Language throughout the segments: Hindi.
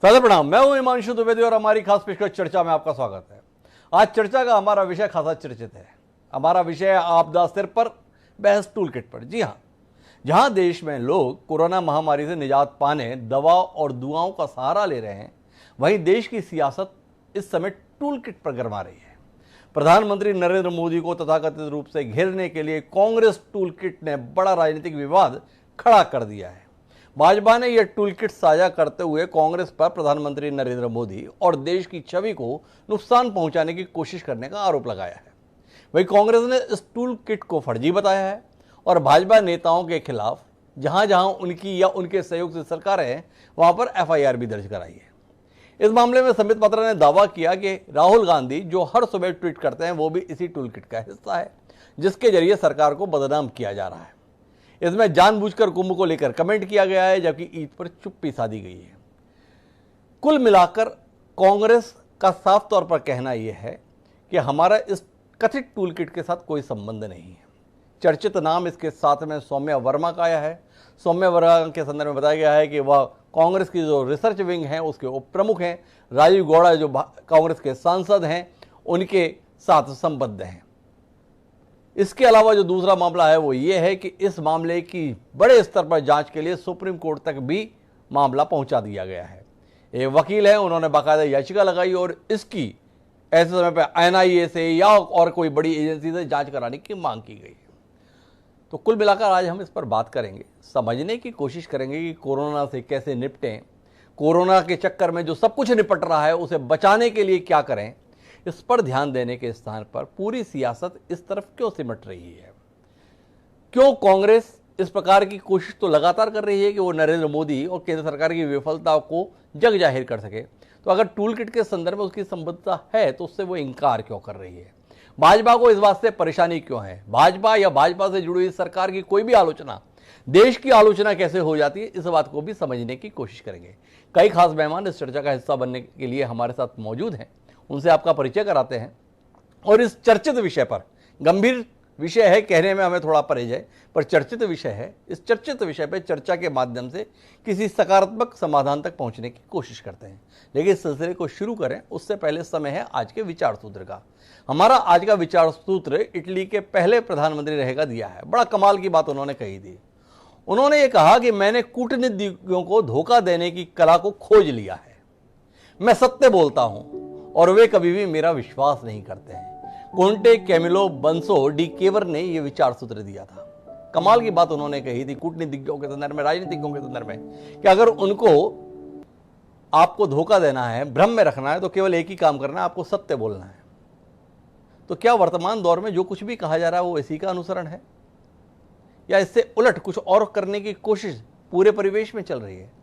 सादर प्रणाम। मैं हूं हिमांशु द्विवेदी और हमारी खास पेशकश चर्चा में आपका स्वागत है। आज चर्चा का हमारा विषय खासा चर्चित है। हमारा विषय है आपदा सिर पर, बहस टूल किट पर। जी हां, जहां देश में लोग कोरोना महामारी से निजात पाने दवा और दुआओं का सहारा ले रहे हैं, वहीं देश की सियासत इस समय टूल किट पर गरमा रही है। प्रधानमंत्री नरेंद्र मोदी को तथाकथित रूप से घेरने के लिए कांग्रेस टूल किट ने बड़ा राजनीतिक विवाद खड़ा कर दिया है। भाजपा ने यह टूल किट साझा करते हुए कांग्रेस पर प्रधानमंत्री नरेंद्र मोदी और देश की छवि को नुकसान पहुंचाने की कोशिश करने का आरोप लगाया है। वहीं कांग्रेस ने इस टूल किट को फर्जी बताया है और भाजपा नेताओं के खिलाफ जहां जहां उनकी या उनके सहयोग से सरकारें हैं, वहां पर एफआईआर भी दर्ज कराई है। इस मामले में संबित पात्रा ने दावा किया कि राहुल गांधी जो हर सुबह ट्वीट करते हैं वो भी इसी टूल किट का हिस्सा है, जिसके जरिए सरकार को बदनाम किया जा रहा है। इसमें जानबूझकर कुंभ को लेकर कमेंट किया गया है, जबकि ईद पर चुप्पी साधी गई है। कुल मिलाकर कांग्रेस का साफ तौर पर कहना यह है कि हमारा इस कथित टूल किट के साथ कोई संबंध नहीं है। चर्चित नाम इसके साथ में सौम्या वर्मा का आया है। सौम्या वर्मा के संदर्भ में बताया गया है कि वह कांग्रेस की जो रिसर्च विंग है उसके उप प्रमुख हैं। राजीव गौड़ा जो कांग्रेस के सांसद हैं, उनके साथ संबद्ध हैं। इसके अलावा जो दूसरा मामला है वो ये है कि इस मामले की बड़े स्तर पर जांच के लिए सुप्रीम कोर्ट तक भी मामला पहुंचा दिया गया है। एक वकील है, उन्होंने बाकायदा याचिका लगाई और इसकी ऐसे समय पर एनआईए से या और कोई बड़ी एजेंसी से जांच कराने की मांग की गई है। तो कुल मिलाकर आज हम इस पर बात करेंगे, समझने की कोशिश करेंगे कि कोरोना से कैसे निपटें, कोरोना के चक्कर में जो सब कुछ निपट रहा है उसे बचाने के लिए क्या करें। इस पर ध्यान देने के स्थान पर पूरी सियासत इस तरफ क्यों सिमट रही है, क्यों कांग्रेस इस प्रकार की कोशिश तो लगातार कर रही है कि वो नरेंद्र मोदी और केंद्र सरकार की विफलता को जग जाहिर कर सके। तो अगर टूल किट के संदर्भ में उसकी संबद्धता है तो उससे वो इनकार क्यों कर रही है, भाजपा को इस बात से परेशानी क्यों है, भाजपा या भाजपा से जुड़ी हुई सरकार की कोई भी आलोचना देश की आलोचना कैसे हो जाती है, इस बात को भी समझने की कोशिश करेंगे। कई खास मेहमान इस चर्चा का हिस्सा बनने के लिए हमारे साथ मौजूद हैं, उनसे आपका परिचय कराते हैं। और इस चर्चित विषय पर, गंभीर विषय है, कहने में हमें थोड़ा परहेज है, पर चर्चित विषय है। इस चर्चित विषय पर चर्चा के माध्यम से किसी सकारात्मक समाधान तक पहुंचने की कोशिश करते हैं। लेकिन इस सिलसिले को शुरू करें उससे पहले समय है आज के विचार सूत्र का। हमारा आज का विचार सूत्र इटली के पहले प्रधानमंत्री रहेगा दिया है। बड़ा कमाल की बात उन्होंने कही थी। उन्होंने ये कहा कि मैंने कूटनीतिज्ञों को धोखा देने की कला को खोज लिया है। मैं सत्य बोलता हूं और वे कभी भी मेरा विश्वास नहीं करते हैं। कोंटे कैमिलो बंसो डी केवर ने यह विचार सूत्र दिया था। कमाल की बात उन्होंने कही थी कूटनीतिज्ञों के संदर्भ में, राजनीतिज्ञों के संदर्भ में, कि अगर उनको आपको धोखा देना है, भ्रम में रखना है, तो केवल एक ही काम करना है, आपको सत्य बोलना है। तो क्या वर्तमान दौर में जो कुछ भी कहा जा रहा है वो इसी का अनुसरण है, या इससे उलट कुछ और करने की कोशिश पूरे परिवेश में चल रही है?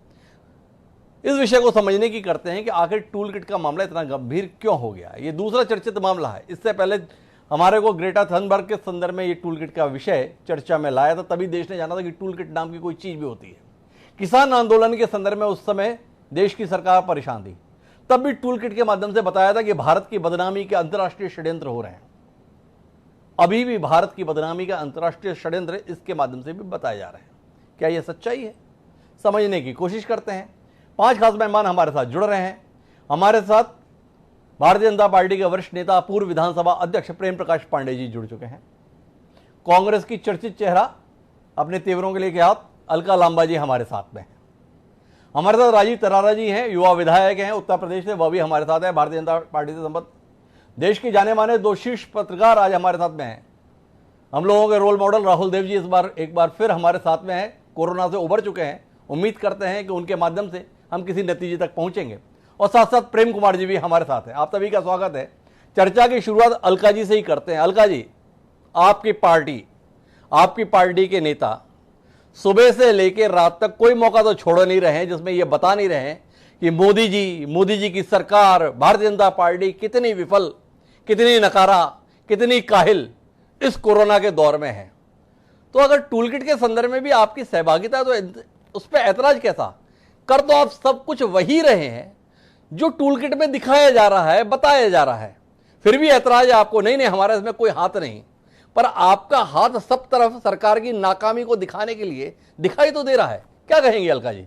इस विषय को समझने की करते हैं कि आखिर टूल किट का मामला इतना गंभीर क्यों हो गया। ये दूसरा चर्चित मामला है। इससे पहले हमारे को ग्रेटा थनबर्ग के संदर्भ में ये टूल किट का विषय चर्चा में लाया था, तभी देश ने जाना था कि टूल किट नाम की कोई चीज भी होती है। किसान आंदोलन के संदर्भ में उस समय देश की सरकार परेशान थी, तब भी टूल किट के माध्यम से बताया था कि भारत की बदनामी के अंतर्राष्ट्रीय षड्यंत्र हो रहे हैं। अभी भी भारत की बदनामी का अंतर्राष्ट्रीय षड्यंत्र इसके माध्यम से भी बताए जा रहे हैं। क्या यह सच्चाई है? समझने की कोशिश करते हैं। 5 खास मेहमान हमारे साथ जुड़ रहे हैं। हमारे साथ भारतीय जनता पार्टी के वरिष्ठ नेता, पूर्व विधानसभा अध्यक्ष प्रेम प्रकाश पांडेय जी जुड़ चुके हैं। कांग्रेस की चर्चित चेहरा, अपने तेवरों के लेके हाथ, अलका लांबा जी हमारे साथ में हैं। हमारे साथ राजीव तरारा जी हैं, युवा विधायक हैं उत्तर प्रदेश से, वह भी हमारे साथ है, भारतीय जनता पार्टी से संबद्ध। देश के जाने माने 2 शीर्ष पत्रकार आज हमारे साथ में हैं। हम लोगों के रोल मॉडल राहुल देव जी इस बार एक बार फिर हमारे साथ में हैं, कोरोना से उबर चुके हैं। उम्मीद करते हैं कि उनके माध्यम से हम किसी नतीजे तक पहुंचेंगे। और साथ साथ प्रेम कुमार जी भी हमारे साथ हैं। आप सभी का स्वागत है। चर्चा की शुरुआत अलका जी से ही करते हैं। अलका जी, आपकी पार्टी के नेता सुबह से लेकर रात तक कोई मौका तो छोड़ नहीं रहे हैं जिसमें ये बता नहीं रहे हैं कि मोदी जी की सरकार, भारतीय जनता पार्टी कितनी विफल, कितनी नकारा, कितनी काहिल इस कोरोना के दौर में है। तो अगर टूल किट के संदर्भ में भी आपकी सहभागिता, तो उस पर ऐतराज कैसा? कर तो आप सब कुछ वही रहे हैं जो टूल किट में दिखाया जा रहा है, बताया जा रहा है, फिर भी ऐतराज है आपको। नहीं, हमारा इसमें कोई हाथ नहीं। पर आपका हाथ सब तरफ सरकार की नाकामी को दिखाने के लिए दिखाई तो दे रहा है। क्या कहेंगे अलका जी?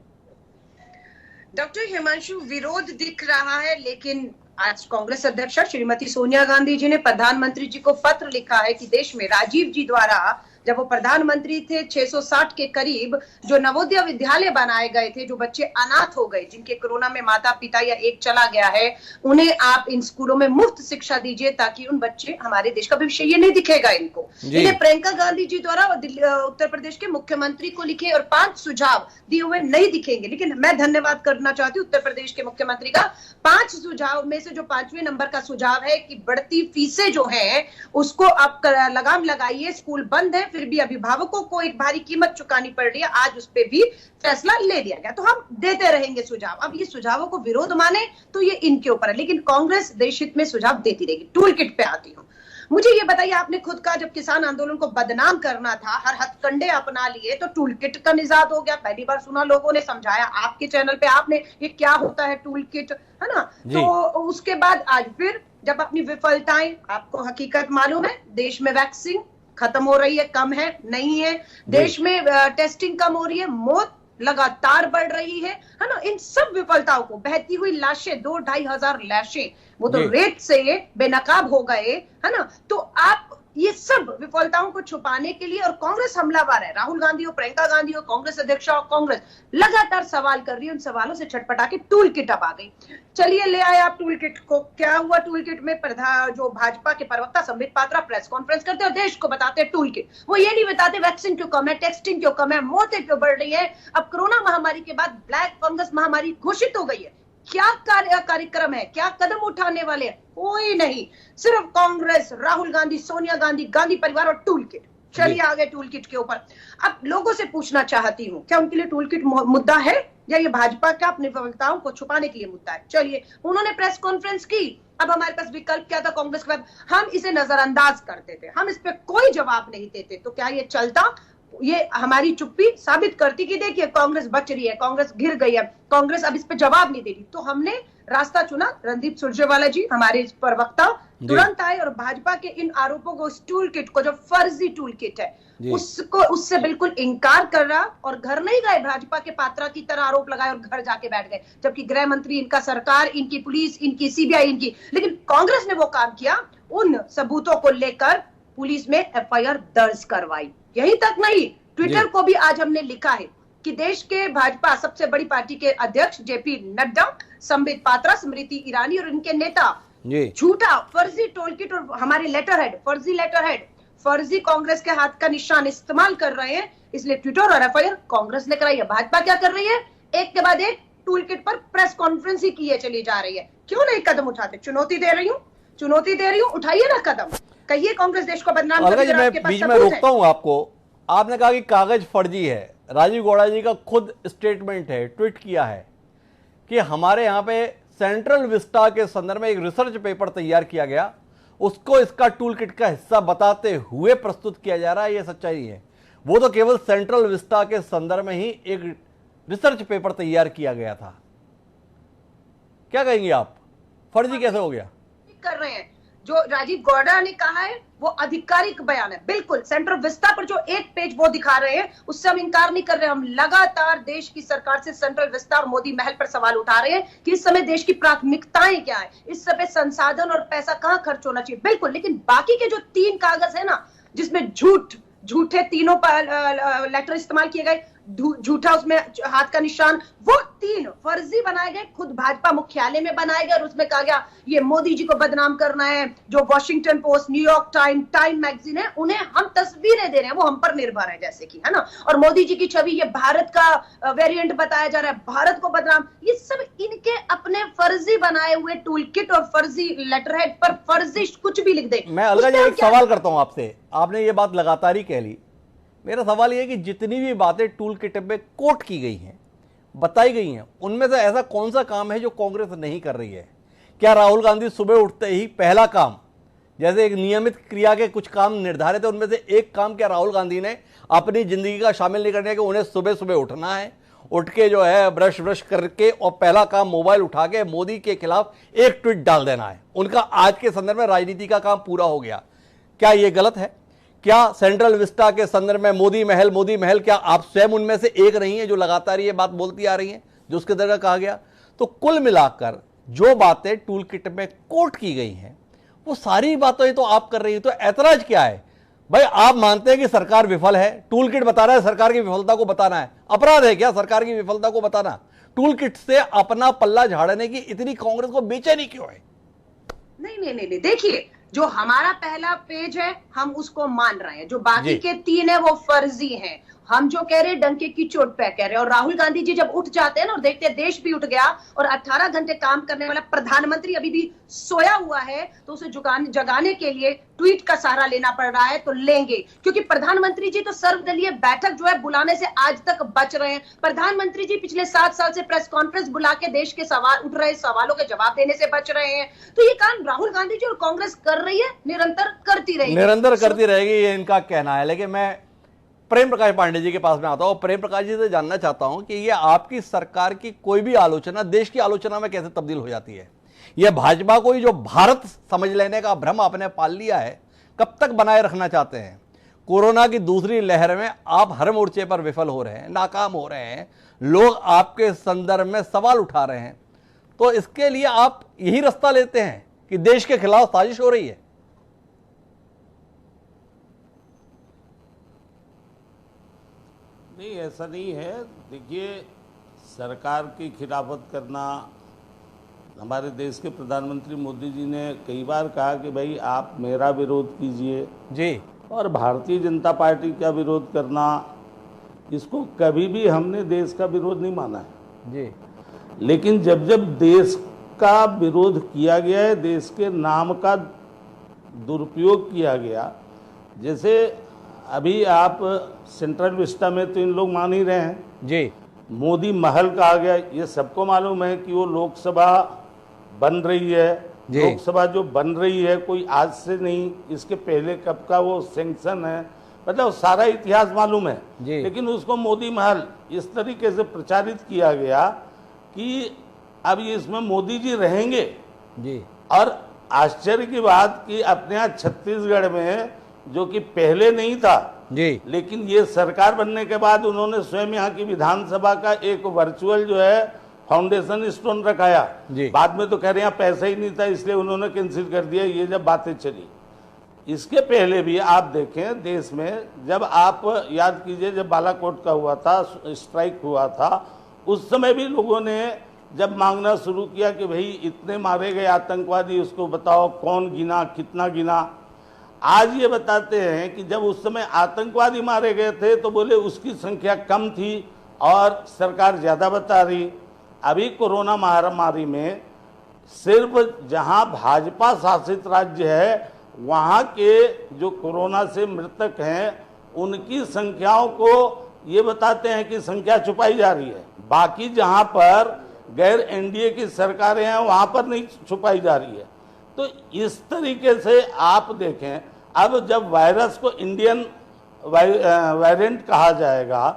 डॉक्टर हिमांशु, विरोध दिख रहा है, लेकिन आज कांग्रेस अध्यक्षा श्रीमती सोनिया गांधी जी ने प्रधानमंत्री जी को पत्र लिखा है कि देश में राजीव जी द्वारा जब वो प्रधानमंत्री थे 660 के करीब जो नवोदय विद्यालय बनाए गए थे, जो बच्चे अनाथ हो गए, जिनके कोरोना में माता पिता या एक चला गया है, उन्हें आप इन स्कूलों में मुफ्त शिक्षा दीजिए ताकि उन बच्चे, हमारे देश का भविष्य ये नहीं दिखेगा इनको। इन्हें प्रियंका गांधी जी द्वारा उत्तर प्रदेश के मुख्यमंत्री को लिखे और 5 सुझाव दिए हुए नहीं दिखेंगे, लेकिन मैं धन्यवाद करना चाहती हूँ उत्तर प्रदेश के मुख्यमंत्री का। 5 सुझाव में से जो 5वें नंबर का सुझाव है कि बढ़ती फीसें जो है उसको आप लगाम लगाइए। स्कूल बंद है, फिर भी अभिभावकों को एक भारी कीमत चुकानी पड़ रही है, आज उस पर भी फैसला ले लिया गया। तो हम देते रहेंगे सुझाव। अब ये सुझावों को विरोध माने तो ये इनके ऊपर है, लेकिन कांग्रेस देश हित में सुझाव देती रहेगी। टूल किट पे आती हूँ। मुझे ये बताइए, आपने खुद का जब किसान आंदोलन को बदनाम करना था, हर हथकंडे अपना लिए, तो टूल किट का निजात हो गया। पहली बार सुना, लोगों ने समझाया आपके चैनल पे, आपने ये क्या होता है टूल किट, है ना। तो उसके बाद आज फिर जब अपनी विफलताएं, आपको हकीकत मालूम है, देश में वैक्सीन खत्म हो रही है, कम है, नहीं है, देश में टेस्टिंग कम हो रही है, मौत लगातार बढ़ रही है ना। इन सब विफलताओं को, बहती हुई लाशें, 2-2.5 हजार लाशें, वो तो रेत से बेनकाब हो गए, है ना। तो आप ये सब विफलताओं को छुपाने के लिए, और कांग्रेस हमलावर है, राहुल गांधी हो, प्रियंका गांधी हो, कांग्रेस अध्यक्षा हो, कांग्रेस लगातार सवाल कर रही है। उन सवालों से छटपटा के टूल किट अब आ गई। चलिए ले आए आप टूल किट को। क्या हुआ टूल किट में? जो भाजपा के प्रवक्ता संबित पात्रा प्रेस कॉन्फ्रेंस करते और देश को बताते हैं टूल किट। वो ये नहीं बताते वैक्सीन क्यों कम है, टेस्टिंग क्यों कम है, मौतें क्यों बढ़ रही है। अब कोरोना महामारी के बाद ब्लैक फंगस महामारी घोषित हो गई है, क्या कार्यक्रम है, क्या कदम उठाने वाले हैं? कोई नहीं, सिर्फ कांग्रेस, राहुल गांधी, सोनिया गांधी, गांधी परिवार और टूल किट। चलिए आगे टूल किट के ऊपर। अब लोगों से पूछना चाहती हूँ, क्या उनके लिए टूल किट मुद्दा है या ये भाजपा का अपनी विफलताओं को छुपाने के लिए मुद्दा है? चलिए, उन्होंने प्रेस कॉन्फ्रेंस की। अब हमारे पास विकल्प क्या था कांग्रेस के पास? हम इसे नजरअंदाज करते थे, हम इस पे कोई जवाब नहीं देते। तो क्या ये चलता? ये हमारी चुप्पी साबित करती कि देखिए कांग्रेस बच रही है, कांग्रेस घिर गई है, कांग्रेस अब इस पे जवाब नहीं दे रही। तो हमने रास्ता चुना। रणदीप सुरजेवाला जी, हमारे प्रवक्ता, तुरंत आए और भाजपा के इन आरोपों को, उस टूल किट को, जो फर्जी टूल किट है, उसको, उससे बिल्कुल इंकार कर रहा। और घर नहीं गए भाजपा के पात्रा की तरह आरोप लगाए और घर जाके बैठ गए, जबकि गृह मंत्री इनका, सरकार इनकी, पुलिस इनकी, सीबीआई इनकी। लेकिन कांग्रेस ने वो काम किया, उन सबूतों को लेकर पुलिस में एफआईआर दर्ज करवाई। यही तक नहीं, ट्विटर को भी आज हमने लिखा है कि देश के भाजपा सबसे बड़ी पार्टी के अध्यक्ष जेपी नड्डा, संबित पात्रा, स्मृति ईरानी और इनके नेता झूठा फर्जी टोल किट और हमारे लेटर हेड, फर्जी लेटर हेड, फर्जी कांग्रेस के हाथ का निशान इस्तेमाल कर रहे हैं। इसलिए ट्विटर और एफआईआर कांग्रेस ने कराई है। भाजपा क्या कर रही है? एक के बाद एक टूल किट पर प्रेस कॉन्फ्रेंस ही किए चली जा रही है। क्यों नहीं कदम उठाते? चुनौती दे रही हूँ, उठाइए ना कदम। कहिए कांग्रेस देश को बदनाम कर रही है। मैं बीच में रोकता हूं आपको। आपने कहा कि कागज फर्जी है। राजीव गौड़ा जी का खुद स्टेटमेंट है, ट्वीट किया है कि हमारे यहाँ पे सेंट्रल विस्टा के संदर्भ में एक रिसर्च पेपर तैयार किया गया, उसको इसका टूल किट का हिस्सा बताते हुए प्रस्तुत किया जा रहा है। ये सच्चाई है। वो तो केवल सेंट्रल विस्टा के संदर्भ में ही एक रिसर्च पेपर तैयार किया गया था। क्या कहेंगे आप? फर्जी कैसे हो गया? कर रहे हैं जो राजीव गौड़ा ने कहा है वो आधिकारिक बयान है। बिल्कुल सेंट्रल विस्टा पर जो एक पेज वो दिखा रहे हैं उससे हम इंकार नहीं कर रहे। हम लगातार देश की सरकार से सेंट्रल विस्टा और मोदी महल पर सवाल उठा रहे हैं कि इस समय देश की प्राथमिकताएं क्या है, इस समय संसाधन और पैसा कहां खर्च होना चाहिए। बिल्कुल, लेकिन बाकी के जो 3 कागज है ना, जिसमें झूठे तीनों लेटर इस्तेमाल किए गए, झूठा उसमें हाथ का निशान, वो 3 फर्जी बनाए गए, खुद भाजपा मुख्यालय में बनाए गए और उसमें कहा गया ये मोदी जी को बदनाम करना है। जो Washington post, New York time magazine है, उन्हें हम तस्वीरें दे रहे हैं, वो हम पर निर्भर है जैसे कि, है ना। और मोदी जी की छवि, ये भारत का वेरिएंट बताया जा रहा है, भारत को बदनाम। ये सब इनके अपने फर्जी बनाए हुए टूल किट और फर्जी लेटरहेड पर फर्जी कुछ भी लिख दे। मैं अलग एक सवाल करता हूं आपसे। आपने ये बात लगातार ही कह ली। मेरा सवाल यह है कि जितनी भी बातें टूल किट में कोट की गई हैं, बताई गई हैं, उनमें से ऐसा कौन सा काम है जो कांग्रेस नहीं कर रही है? क्या राहुल गांधी सुबह उठते ही पहला काम, जैसे एक नियमित क्रिया के कुछ काम निर्धारित है, उनमें से एक काम क्या राहुल गांधी ने अपनी जिंदगी का शामिल नहीं करने कि उन्हें सुबह सुबह उठना है, उठ के जो है ब्रश करके और पहला काम मोबाइल उठा के मोदी के खिलाफ एक ट्वीट डाल देना है? उनका आज के संदर्भ में राजनीति का काम पूरा हो गया। क्या यह गलत है? क्या सेंट्रल विस्टा के संदर्भ में मोदी महल, क्या आप स्वयं उनमें से एक नहीं है जो लगातार ये बात बोलती आ रही है? जो उसके अंदर कहा गया। तो कुल मिलाकर जो बातें टूल किट में कोट की गई हैं वो सारी बातें तो आप कर रही है, तो ऐतराज क्या है भाई? आप मानते हैं कि सरकार विफल है, टूल किट बता रहा है सरकार की विफलता को बताना है, अपराध है क्या सरकार की विफलता को बताना? टूल किट से अपना पल्ला झाड़ने की इतनी कांग्रेस को बेचैनी क्यों है? नहीं, देखिए, जो हमारा पहला पेज है हम उसको मान रहे हैं, जो बाकी के 3 है वो फर्जी हैं। हम जो कह रहे हैं डंके की चोट पे कह रहे हैं। और राहुल गांधी जी जब उठ जाते हैं ना और देखते हैं देश भी उठ गया और 18 घंटे काम करने वाला प्रधानमंत्री अभी भी सोया हुआ है, तो उसे जगाने के लिए ट्वीट का सहारा लेना पड़ रहा है। तो लेंगे, क्योंकि प्रधानमंत्री जी तो सर्वदलीय बैठक जो है बुलाने से आज तक बच रहे हैं। प्रधानमंत्री जी पिछले 7 साल से प्रेस कॉन्फ्रेंस बुला के देश के सवाल उठ रहे सवालों के जवाब देने से बच रहे हैं। तो ये काम राहुल गांधी जी और कांग्रेस कर रही है, निरंतर करती रहेगी, ये इनका कहना है। लेकिन मैं प्रेम प्रकाश पांडे जी के पास में आता हूं। प्रेम प्रकाश जी से जानना चाहता हूं कि ये आपकी सरकार की कोई भी आलोचना देश की आलोचना में कैसे तब्दील हो जाती है? ये भाजपा को ही जो भारत समझ लेने का भ्रम आपने पाल लिया है, कब तक बनाए रखना चाहते हैं? कोरोना की दूसरी लहर में आप हर मोर्चे पर विफल हो रहे हैं, नाकाम हो रहे हैं, लोग आपके संदर्भ में सवाल उठा रहे हैं, तो इसके लिए आप यही रास्ता लेते हैं कि देश के खिलाफ साजिश हो रही है? नहीं, ऐसा नहीं है। देखिए, सरकार की खिलाफत करना, हमारे देश के प्रधानमंत्री मोदी जी ने कई बार कहा कि भाई आप मेरा विरोध कीजिए जी, और भारतीय जनता पार्टी का विरोध करना, इसको कभी भी हमने देश का विरोध नहीं माना है जी। लेकिन जब जब देश का विरोध किया गया है, देश के नाम का दुरुपयोग किया गया, जैसे अभी आप सेंट्रल विस्टा में तो इन लोग मान ही रहे हैं जी, मोदी महल कहा गया। ये सबको मालूम है कि वो लोकसभा बन रही है। लोकसभा जो बन रही है कोई आज से नहीं, इसके पहले कब का वो सैंक्शन है, मतलब सारा इतिहास मालूम है। लेकिन उसको मोदी महल इस तरीके से प्रचारित किया गया कि अब ये इसमें मोदी जी रहेंगे जी। और आश्चर्य की बात कि अपने यहाँ छत्तीसगढ़ में, जो कि पहले नहीं था जी, लेकिन ये सरकार बनने के बाद उन्होंने स्वयं यहाँ की विधानसभा का एक वर्चुअल जो है फाउंडेशन स्टोन रखाया। बाद में तो कह रहे हैं पैसा ही नहीं था इसलिए उन्होंने कैंसिल कर दिया, ये जब बातें चली। इसके पहले भी आप देखें देश में, जब आप याद कीजिए जब बालाकोट का हुआ था, स्ट्राइक हुआ था, उस समय भी लोगों ने जब मांगना शुरू किया कि भाई इतने मारे गए आतंकवादी, उसको बताओ कौन गिना, कितना गिना। आज ये बताते हैं कि जब उस समय आतंकवादी मारे गए थे तो बोले उसकी संख्या कम थी और सरकार ज़्यादा बता रही। अभी कोरोना महामारी में सिर्फ जहां भाजपा शासित राज्य है वहां के जो कोरोना से मृतक हैं उनकी संख्याओं को ये बताते हैं कि संख्या छुपाई जा रही है। बाकी जहां पर गैर एनडीए की सरकारें हैं वहां पर नहीं छुपाई जा रही है। तो इस तरीके से आप देखें, अब जब वायरस को इंडियन वेरिएंट कहा जाएगा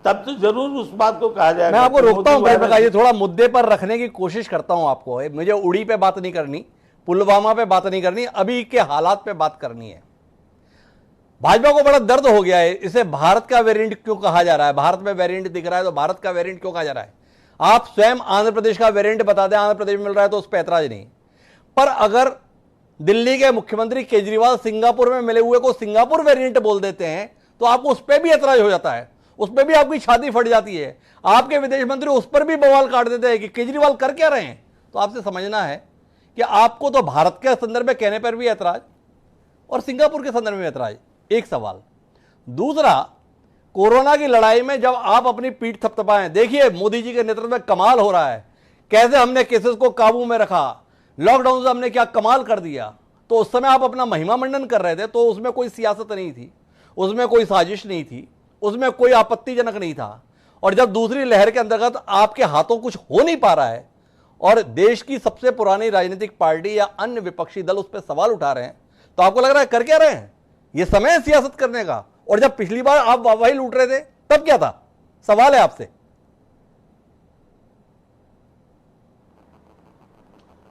तब तो जरूर उस बात को कहा जाएगा। मैं आपको रोकता हूं प्रेम प्रकाश जी, थोड़ा मुद्दे पर रखने की कोशिश करता हूं आपको। मुझे उड़ी पे बात नहीं करनी, पुलवामा पे बात नहीं करनी, अभी के हालात पे बात करनी है। भाजपा को बड़ा दर्द हो गया है, इसे भारत का वेरिएंट क्यों कहा जा रहा है? भारत में वेरिएंट दिख रहा है तो भारत का वेरिएंट क्यों कहा जा रहा है? आप स्वयं आंध्र प्रदेश का वेरिएंट बता दें, आंध्र प्रदेश में मिल रहा है तो उस पर ऐतराज नहीं। पर अगर दिल्ली के मुख्यमंत्री केजरीवाल सिंगापुर में मिले हुए को सिंगापुर वेरिएंट बोल देते हैं तो आपको उस पर भी ऐतराज हो जाता है, उस पर भी आपकी छाती फट जाती है। आपके विदेश मंत्री उस पर भी बवाल काट देते हैं कि केजरीवाल कर क्या रहे हैं। तो आपसे समझना है कि आपको तो भारत के संदर्भ में कहने पर भी ऐतराज और सिंगापुर के संदर्भ में ऐतराज। एक सवाल। दूसरा, कोरोना की लड़ाई में जब आप अपनी पीठ थपथपाएं, देखिए मोदी जी के नेतृत्व में कमाल हो रहा है, कैसे हमने केसेस को काबू में रखा, लॉकडाउन से हमने क्या कमाल कर दिया। तो उस समय आप अपना महिमा मंडन कर रहे थे तो उसमें कोई सियासत नहीं थी, उसमें कोई साजिश नहीं थी, उसमें कोई आपत्तिजनक नहीं था। और जब दूसरी लहर के अंतर्गत आपके हाथों कुछ हो नहीं पा रहा है और देश की सबसे पुरानी राजनीतिक पार्टी या अन्य विपक्षी दल उस पर सवाल उठा रहे हैं तो आपको लग रहा है कर क्या रहे हैं? ये समय है सियासत करने का। और जब पिछली बार आप वाहवाही लूट रहे थे तब क्या था? सवाल है आपसे।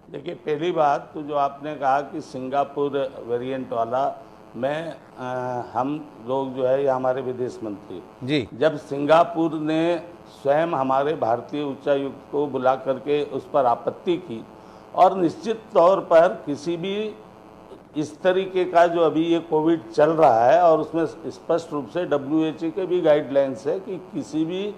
देखिए, पहली बात तो जो आपने कहा कि सिंगापुर वेरिएंट वाला, हम लोग जो है ये हमारे विदेश मंत्री जी, जब सिंगापुर ने स्वयं हमारे भारतीय उच्चायुक्त को बुला करके उस पर आपत्ति की, और निश्चित तौर पर किसी भी इस तरीके का जो अभी ये कोविड चल रहा है, और उसमें स्पष्ट रूप से WHO के भी गाइडलाइंस है कि किसी भी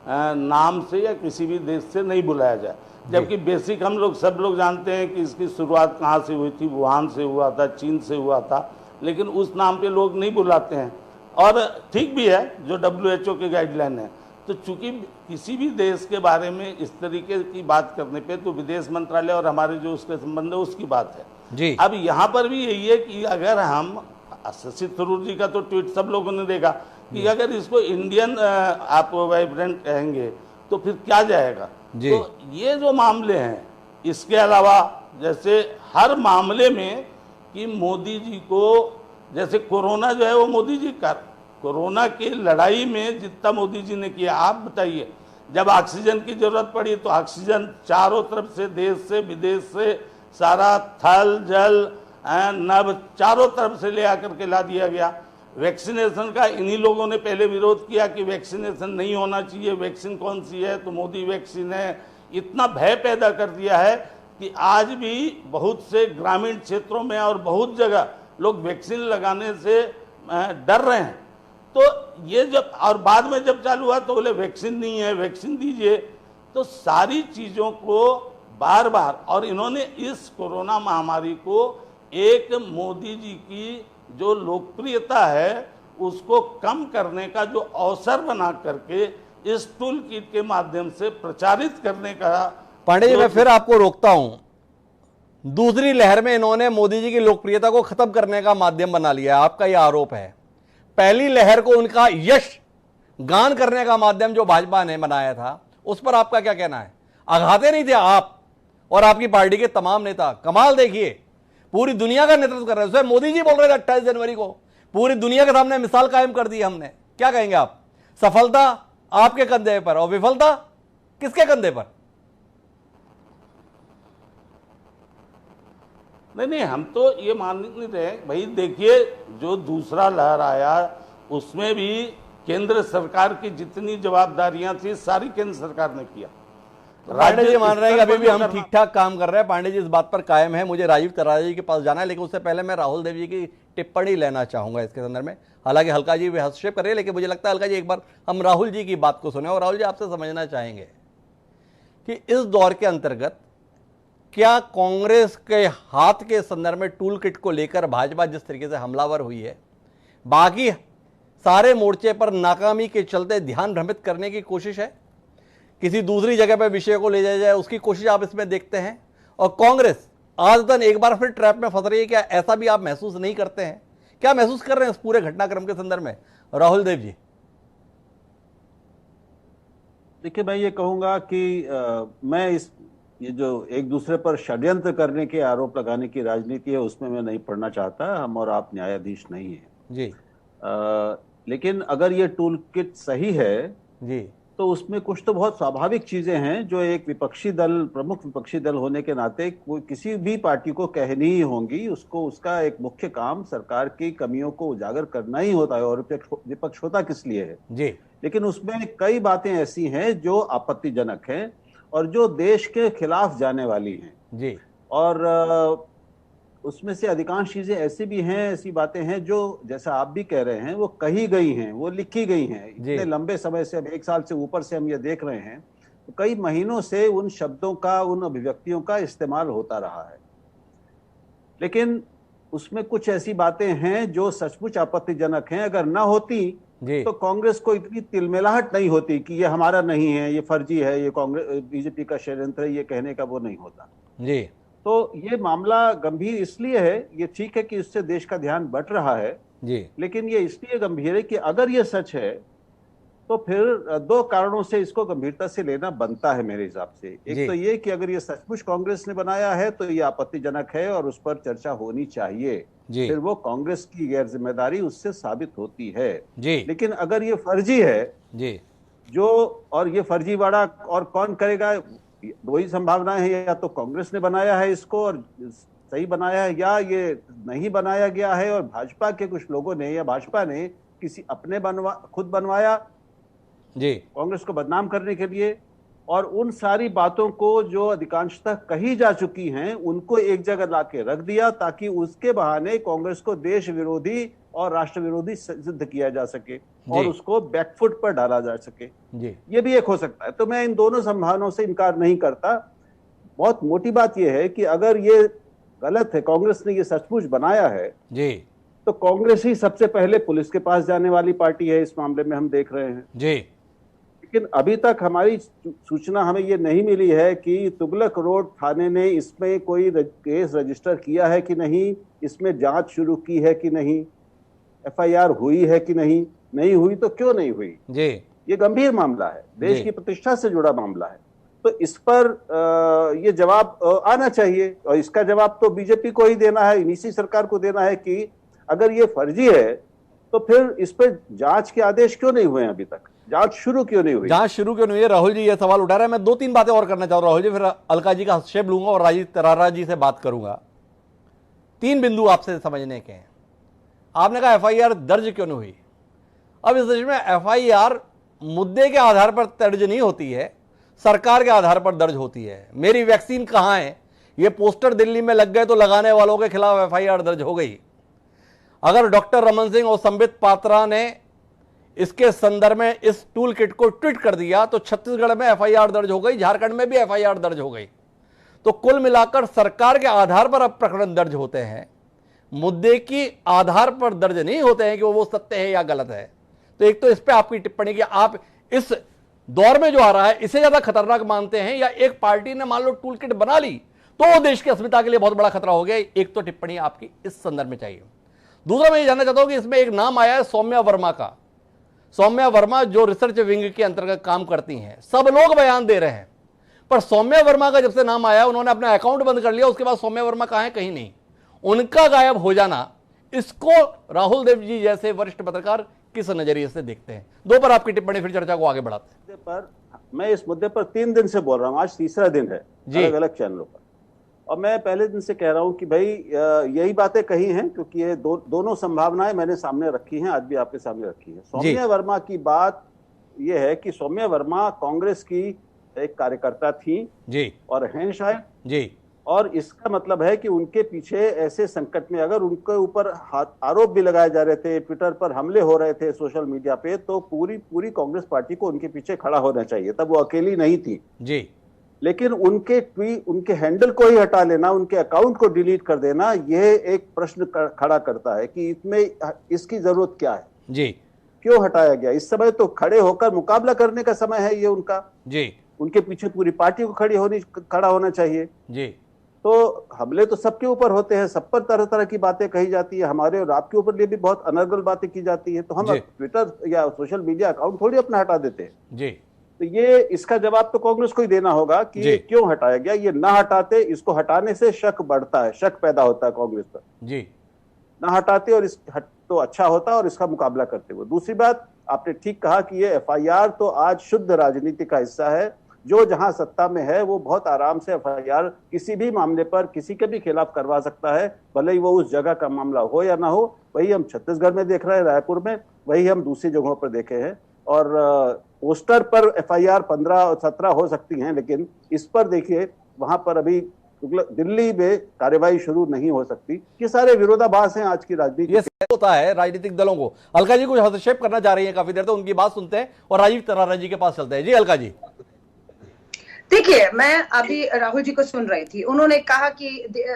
नाम से या किसी भी देश से नहीं बुलाया जाए। जबकि बेसिक हम लोग सब लोग जानते हैं कि इसकी शुरुआत कहाँ से हुई थी, वुहान से हुआ था, चीन से हुआ था, लेकिन उस नाम पे लोग नहीं बुलाते हैं, और ठीक भी है जो WHO की गाइडलाइन है। तो चूंकि किसी भी देश के बारे में इस तरीके की बात करने पे तो विदेश मंत्रालय और हमारे जो उसके संबंध है उसकी बात है जी। अब यहाँ पर भी यही है कि अगर हम शशि थरूर जी का तो ट्वीट सब लोगों ने देखा कि अगर इसको इंडियन आप वाइब्रेंट कहेंगे तो फिर क्या जाएगा जी। तो ये जो मामले हैं, इसके अलावा जैसे हर मामले में कि मोदी जी को, जैसे कोरोना जो है वो मोदी जी का, कोरोना की लड़ाई में जितना मोदी जी ने किया, आप बताइए जब ऑक्सीजन की जरूरत पड़ी तो ऑक्सीजन चारों तरफ से, देश से विदेश से, सारा थल जल नभ चारों तरफ से ले आकर के ला दिया गया। वैक्सीनेशन का इन्हीं लोगों ने पहले विरोध किया कि वैक्सीनेशन नहीं होना चाहिए, वैक्सीन कौन सी है, तो मोदी वैक्सीन है। इतना भय पैदा कर दिया है कि आज भी बहुत से ग्रामीण क्षेत्रों में और बहुत जगह लोग वैक्सीन लगाने से डर रहे हैं। तो ये जब, और बाद में जब चालू हुआ तो बोले वैक्सीन नहीं है, वैक्सीन दीजिए। तो सारी चीज़ों को बार बार, और इन्होंने इस कोरोना महामारी को एक मोदी जी की जो लोकप्रियता है उसको कम करने का जो अवसर बना करके इस टूल किट के माध्यम से प्रचारित करने का। पांडे जी, मैं फिर आपको रोकता हूं। दूसरी लहर में इन्होंने मोदी जी की लोकप्रियता को खत्म करने का माध्यम बना लिया, आपका यह आरोप है। पहली लहर को उनका यश गान करने का माध्यम जो भाजपा ने बनाया था, उस पर आपका क्या कहना है? आघाते नहीं थे आप और आपकी पार्टी के तमाम नेता? कमाल देखिए, पूरी दुनिया का नेतृत्व कर रहे हैं। स्वयं मोदी जी बोल रहे थे 28 जनवरी को, पूरी दुनिया के सामने मिसाल कायम कर दी हमने। क्या कहेंगे आप? सफलता आपके कंधे पर और विफलता किसके कंधे पर? नहीं, हम तो ये मान नहीं रहे भाई। देखिए, जो दूसरा लहर आया उसमें भी केंद्र सरकार की जितनी जवाबदारियां थी सारी केंद्र सरकार ने किया। पांडे जी मान रहे हैं कि अभी भी हम ठीक ठाक काम कर रहे हैं। पांडे जी इस बात पर कायम है। मुझे राजीव तराजा जी के पास जाना है, लेकिन उससे पहले मैं राहुल देव जी की टिप्पणी लेना चाहूंगा इसके संदर्भ में। हालांकि हल्का जी भी हस्तक्षेप कर रहे हैं, लेकिन मुझे लगता है हल्का जी एक बार हम राहुल जी की बात को सुने। और राहुल जी, आपसे समझना चाहेंगे कि इस दौर के अंतर्गत क्या कांग्रेस के हाथ के संदर्भ में टूल किट को लेकर भाजपा जिस तरीके से हमलावर हुई है, बाकी सारे मोर्चे पर नाकामी के चलते ध्यान भ्रमित करने की कोशिश है, किसी दूसरी जगह पर विषय को ले जाया जाए उसकी कोशिश आप इसमें देखते हैं? और कांग्रेस आदतन एक बार फिर ट्रैप में फंस रही है, क्या ऐसा भी आप महसूस नहीं करते हैं? क्या महसूस कर रहे हैं इस पूरे घटनाक्रम के संदर्भ में राहुल देव जी? देखिए, मैं ये कहूंगा कि मैं ये जो एक दूसरे पर षड्यंत्र करने के आरोप लगाने की राजनीति है उसमें मैं नहीं पढ़ना चाहता। हम और आप न्यायाधीश नहीं है जी। लेकिन अगर ये टूल किट सही है जी, तो उसमें कुछ तो बहुत स्वाभाविक चीजें हैं जो एक विपक्षी दल, प्रमुख विपक्षी दल होने के नाते कोई किसी भी पार्टी को कहनी ही होंगी। उसको, उसका एक मुख्य काम सरकार की कमियों को उजागर करना ही होता है, और विपक्ष होता किस लिए है जी। लेकिन उसमें कई बातें ऐसी हैं जो आपत्तिजनक हैं और जो देश के खिलाफ जाने वाली हैं जी। और उसमें से अधिकांश चीजें ऐसी भी हैं, ऐसी बातें हैं जो, जैसा आप भी कह रहे हैं, वो कही गई हैं, वो लिखी गई हैं। इतने लंबे समय से, अब 1 साल से ऊपर से हम ये देख रहे हैं, तो कई महीनों से उन शब्दों का, उन अभिव्यक्तियों का इस्तेमाल होता रहा है। लेकिन उसमें कुछ ऐसी बातें हैं जो सचमुच आपत्तिजनक हैं। अगर ना होती तो कांग्रेस को इतनी तिलमिलाहट नहीं होती कि ये हमारा नहीं है, ये फर्जी है, ये कांग्रेस बीजेपी का षड्यंत्र है, ये कहने का वो नहीं होता जी। तो ये मामला गंभीर इसलिए है, ये ठीक है कि इससे देश का ध्यान बट रहा है जी, लेकिन ये इसलिए गंभीर है कि अगर ये सच है तो फिर 2 कारणों से इसको गंभीरता से लेना बनता है मेरे हिसाब से। एक तो ये कि अगर ये सचमुच कांग्रेस ने बनाया है तो ये आपत्तिजनक है और उस पर चर्चा होनी चाहिए, फिर वो कांग्रेस की गैर जिम्मेदारी उससे साबित होती है जी। लेकिन अगर ये फर्जी है जी, जो, और ये फर्जीवाड़ा और कौन करेगा, 2 ही संभावनाएं हैं, या तो कांग्रेस ने बनाया है इसको और सही बनाया है, या ये नहीं बनाया गया है और भाजपा के कुछ लोगों ने या भाजपा ने किसी अपने खुद बनवाया जी, कांग्रेस को बदनाम करने के लिए, और उन सारी बातों को जो अधिकांशतः कही जा चुकी हैं उनको एक जगह लाके रख दिया ताकि उसके बहाने कांग्रेस को देश विरोधी और राष्ट्र विरोधी सिद्ध किया जा सके और उसको बैकफुट पर डाला जा सके। जी, ये भी एक हो सकता है। तो मैं इन दोनों संभावनाओं से इनकार नहीं करता। बहुत मोटी बात यह है कि अगर ये गलत है, कांग्रेस ने ये सचमुच बनाया है जी, तो कांग्रेस ही सबसे पहले पुलिस के पास जाने वाली पार्टी है। इस मामले में हम देख रहे हैं जी, लेकिन अभी तक हमारी सूचना हमें ये नहीं मिली है कि तुगलक रोड थाने ने इसमें कोई केस रजिस्टर किया है कि नहीं, इसमें जांच शुरू की है कि नहीं, एफआईआर हुई है कि नहीं, नहीं हुई तो क्यों नहीं हुई। जी, ये गंभीर मामला है, देश की प्रतिष्ठा से जुड़ा मामला है। तो इस पर ये जवाब आना चाहिए और इसका जवाब तो बीजेपी को ही देना है, इसी सरकार को देना है कि अगर ये फर्जी है तो फिर इस पर जांच के आदेश क्यों नहीं हुए हैं, अभी तक जांच शुरू क्यों नहीं हुई। जांच शुरू क्यों नहीं हुई? राहुल जी ये सवाल उठा रहे हैं। मैं 2-3 बातें और करना चाहूँ राहुल जी, फिर अलका जी का हस्तक्षेप लूंगा और राजीव तरारा जी से बात करूंगा। 3 बिंदु आपसे समझने के हैं। आपने कहा एफआईआर दर्ज क्यों नहीं हुई। अब इस देश में एफआईआर मुद्दे के आधार पर दर्ज नहीं होती है, सरकार के आधार पर दर्ज होती है। मेरी वैक्सीन कहां है, ये पोस्टर दिल्ली में लग गए तो लगाने वालों के खिलाफ एफआईआर दर्ज हो गई। अगर डॉक्टर रमन सिंह और संबित पात्रा ने इसके संदर्भ में इस टूल किट को ट्वीट कर दिया तो छत्तीसगढ़ में एफआईआर दर्ज हो गई, झारखंड में भी एफआईआर दर्ज हो गई। तो कुल मिलाकर सरकार के आधार पर अब प्रकरण दर्ज होते हैं, मुद्दे की आधार पर दर्ज नहीं होते हैं कि वो सत्य है या गलत है। तो एक तो इस पे आपकी टिप्पणी कि आप इस दौर में जो आ रहा है इसे ज्यादा खतरनाक मानते हैं, या एक पार्टी ने मान लो टूल किट बना ली तो देश की अस्मिता के लिए बहुत बड़ा खतरा हो गया। एक तो टिप्पणी आपकी इस संदर्भ में चाहिए। दूसरा मैं ये जानना चाहता हूं कि इसमें एक नाम आया है सौम्या वर्मा का। सौम्या वर्मा जो रिसर्च विंग के अंतर्गत काम करती हैं, सब लोग बयान दे रहे हैं, पर सौम्या वर्मा का जब से नाम आया उन्होंने अपना अकाउंट बंद कर लिया, उसके बाद सौम्या वर्मा कहां है कहीं नहीं। उनका गायब हो जाना, इसको राहुल देव जी जैसे वरिष्ठ पत्रकार किस नजरिए से देखते हैं? दो पर आपकी टिप्पणी, फिर चर्चा को आगे बढ़ाते हैं। पर मैं इस मुद्दे पर 3 दिन से बोल रहा हूं, आज तीसरा दिन है अलग अलग चैनलों पर, और मैं पहले दिन से कह रहा हूं कि भाई यही बातें कही हैं क्योंकि ये दोनों संभावनाएं मैंने सामने रखी हैं, आज भी आपके सामने रखी है। सौम्या वर्मा की बात यह है कि सौम्या वर्मा कांग्रेस की एक कार्यकर्ता थी जी, और हैं शायद जी, और इसका मतलब है कि उनके पीछे ऐसे संकट में अगर उनके ऊपर आरोप भी लगाए जा रहे थे, ट्विटर पर हमले हो रहे थे, सोशल मीडिया पे, तो पूरी कांग्रेस पार्टी को उनके पीछे खड़ा होना चाहिए। तब वो अकेली नहीं थी जी, लेकिन उनके हैंडल को ही हटा लेना, उनके अकाउंट को डिलीट कर देना, यह एक प्रश्न खड़ा करता है कि इसमें इसकी जरूरत क्या है जी, क्यों हटाया गया। इस समय तो खड़े होकर मुकाबला करने का समय है ये उनका जी, उनके पीछे पूरी पार्टी को खड़ा होना चाहिए जी। तो हमले तो सबके ऊपर होते हैं, सब पर तरह तरह की बातें कही जाती है, हमारे और आपके ऊपर लिए भी बहुत अनर्गल बातें की जाती है, तो हम ट्विटर या सोशल मीडिया अकाउंट थोड़ी अपना हटा देते हैं जी। तो ये इसका जवाब तो कांग्रेस को ही देना होगा कि ये क्यों हटाया गया। ये ना हटाते, इसको हटाने से शक बढ़ता है, शक पैदा होता है कांग्रेस पर जी, ना हटाते और इस तो अच्छा होता और इसका मुकाबला करते हुए। दूसरी बात, आपने ठीक कहा कि ये एफआईआर तो आज शुद्ध राजनीति का हिस्सा है। जो जहां सत्ता में है वो बहुत आराम से एफआईआर किसी भी मामले पर किसी के भी खिलाफ करवा सकता है, भले ही वो उस जगह का मामला हो या ना हो। वही हम छत्तीसगढ़ में देख रहे हैं, रायपुर में, वही हम दूसरी जगहों पर देखे हैं। और पोस्टर पर एफआईआर 15 और 17 हो सकती हैं, लेकिन इस पर देखिए वहां पर अभी दिल्ली में कार्यवाही शुरू नहीं हो सकती। ये सारे विरोधाभास हैं आज की राजनीति। ये होता है राजनीतिक दलों को। अलका जी कुछ हस्तक्षेप करना चाह रही है काफी देर, तो उनकी बात सुनते हैं और राजीव तरारा जी के पास चलते हैं। जी अलका जी। देखिए, मैं अभी राहुल जी को सुन रही थी, उन्होंने कहा कि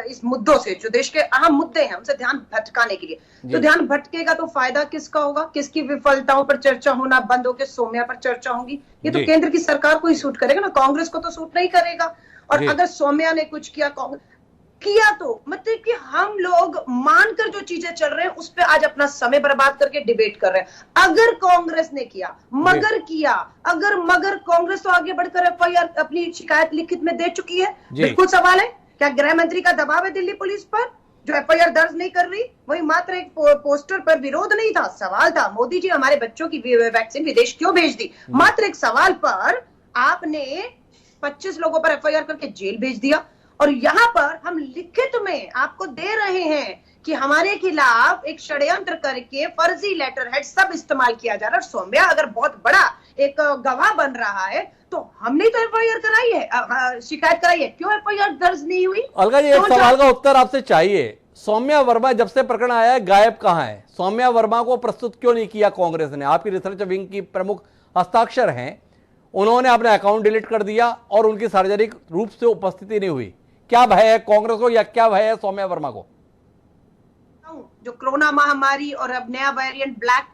इस मुद्दों से, जो देश के अहम मुद्दे हैं, उनसे ध्यान भटकाने के लिए, तो ध्यान भटकेगा तो फायदा किसका होगा? किसकी विफलताओं पर चर्चा होना बंद होकर सौम्या पर चर्चा होगी? ये तो केंद्र की सरकार को ही सूट करेगा ना, कांग्रेस को तो सूट नहीं करेगा। और अगर सौम्या ने कुछ किया तो मतलब कि हम लोग मानकर जो चीजें चल रहे हैं उस पे आज अपना समय बर्बाद करके डिबेट कर रहे हैं। अगर कांग्रेस ने किया, मगर कांग्रेस तो आगे बढ़कर एफआईआर अपनी शिकायत लिखित में दे चुकी है। बिल्कुल सवाल है, क्या गृह मंत्री का दबाव है दिल्ली पुलिस पर जो एफआईआर दर्ज नहीं कर रही? वही मात्र एक पोस्टर पर विरोध नहीं था, सवाल था मोदी जी हमारे बच्चों की वैक्सीन विदेश क्यों भेज दी। मात्र एक सवाल पर आपने 25 लोगों पर एफआईआर करके जेल भेज दिया। और यहाँ पर हम लिखित में आपको दे रहे हैं कि हमारे खिलाफ एक षड्यंत्र करके फर्जी लेटर हेड सब इस्तेमाल किया जा रहा है। और सौम्या अगर बहुत बड़ा एक गवाह बन रहा है, तो हमने तो एफआईआर कराई है, शिकायत कराई है, क्यों एफआईआर दर्ज नहीं हुई? अलका जी, एक सवाल का उत्तर आपसे चाहिए। सौम्या वर्मा जब से प्रकरण आया है गायब कहां है? सौम्या वर्मा को प्रस्तुत क्यों नहीं किया कांग्रेस ने? आपकी रिसर्च विंग की प्रमुख हस्ताक्षर हैं, उन्होंने अपना अकाउंट डिलीट कर दिया और उनकी सार्वजनिक रूप से उपस्थिति नहीं हुई। क्या भय है कांग्रेस को या क्या भय है सौम्या वर्मा को? जो कोरोना महामारी और अब नया वेरिएंट ब्लैक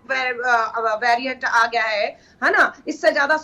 वेरिएंट आ गया है ना, इससे ज्यादा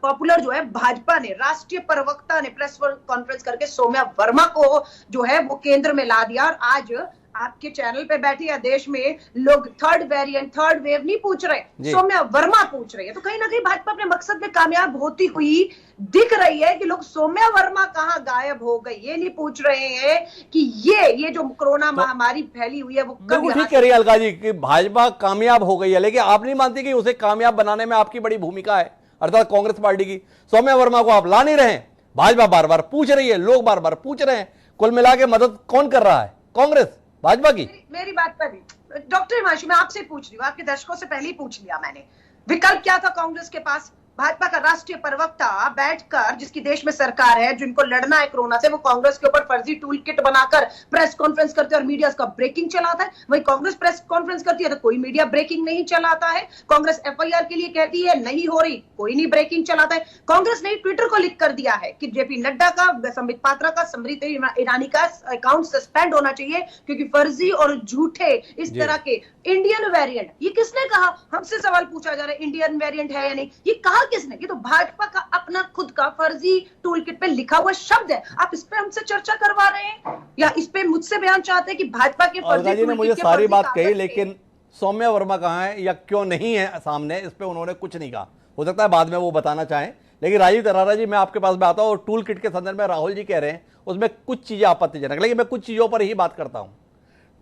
पॉपुलर जो है भाजपा ने, राष्ट्रीय प्रवक्ता ने प्रेस कॉन्फ्रेंस करके सौम्या वर्मा को जो है वो केंद्र में ला दिया। और आज आपके चैनल पे बैठे या देश में लोग थर्ड वेरिएंट, थर्ड वेव नहीं पूछ रहे, सौम्या वर्मा पूछ रही है। तो कहीं ना कहीं भाजपा अपने मकसद में कामयाब होती हुई दिख रही है कि लोग सौम्या वर्मा कहां गायब हो गई ये नहीं पूछ रहे हैं कि ये जो कोरोना महामारी फैली हुई है वो बिल्कुल ठीक कह रही है अलका जी कि भाजपा कामयाब हो गई है, लेकिन आप नहीं मानती कि उसे कामयाब बनाने में आपकी बड़ी भूमिका है, अर्थात कांग्रेस पार्टी की? सौम्या वर्मा को आप ला नहीं रहे हैं, भाजपा बार बार पूछ रही है, लोग बार बार पूछ रहे हैं, कुल मिला के मदद कौन कर रहा है? कांग्रेस, भाजपा की? मेरी बात पर भी डॉक्टर हिमांशु, मैं आपसे पूछ रही हूँ, आपके दर्शकों से पहले ही पूछ लिया मैंने, विकल्प क्या था कांग्रेस के पास? भाजपा का राष्ट्रीय प्रवक्ता बैठकर, जिसकी देश में सरकार है, जिनको लड़ना है कोरोना से, वो कांग्रेस के ऊपर फर्जी टूल किट बनाकर प्रेस कॉन्फ्रेंस करते हैं और मीडिया उसका ब्रेकिंग चलाता है। वही कांग्रेस प्रेस कॉन्फ्रेंस करती है तो कोई मीडिया ब्रेकिंग नहीं चलाता है। कांग्रेस एफआईआर के लिए कहती है नहीं हो रही, कोई नहीं ब्रेकिंग चलाता है। कांग्रेस ने ट्विटर को लिख कर दिया है कि जेपी नड्डा का, संबित पात्रा का, स्मृति ईरानी का अकाउंट सस्पेंड होना चाहिए क्योंकि फर्जी और झूठे इस तरह के इंडियन वेरिएंट, ये किसने कहा? हमसे सवाल पूछा जा रहा है इंडियन वेरिएंट है या नहीं, ये कहा किसने? ये तो भाजपा का अपना खुद का फर्जी टूल किट पे लिखा हुआ शब्द है। आप इस पे हमसे चर्चा करवा रहे हैं या इस पे मुझसे बयान चाहते हैं कि भाजपा के फर्जी जी ने मुझे सारी बात कही, लेकिन सौम्या वर्मा कहां है या क्यों नहीं है सामने, इस पे उन्होंने कुछ नहीं कहा। हो सकता है बाद में वो बताना चाहें, लेकिन राजीव तरारा जी मैं आपके पास में आता हूं और टूल किट के संदर्भ में राहुल जी कह रहे हैं उसमें कुछ चीजें आपत्तिजनक, लेकिन मैं कुछ चीजों पर ही बात करता हूं।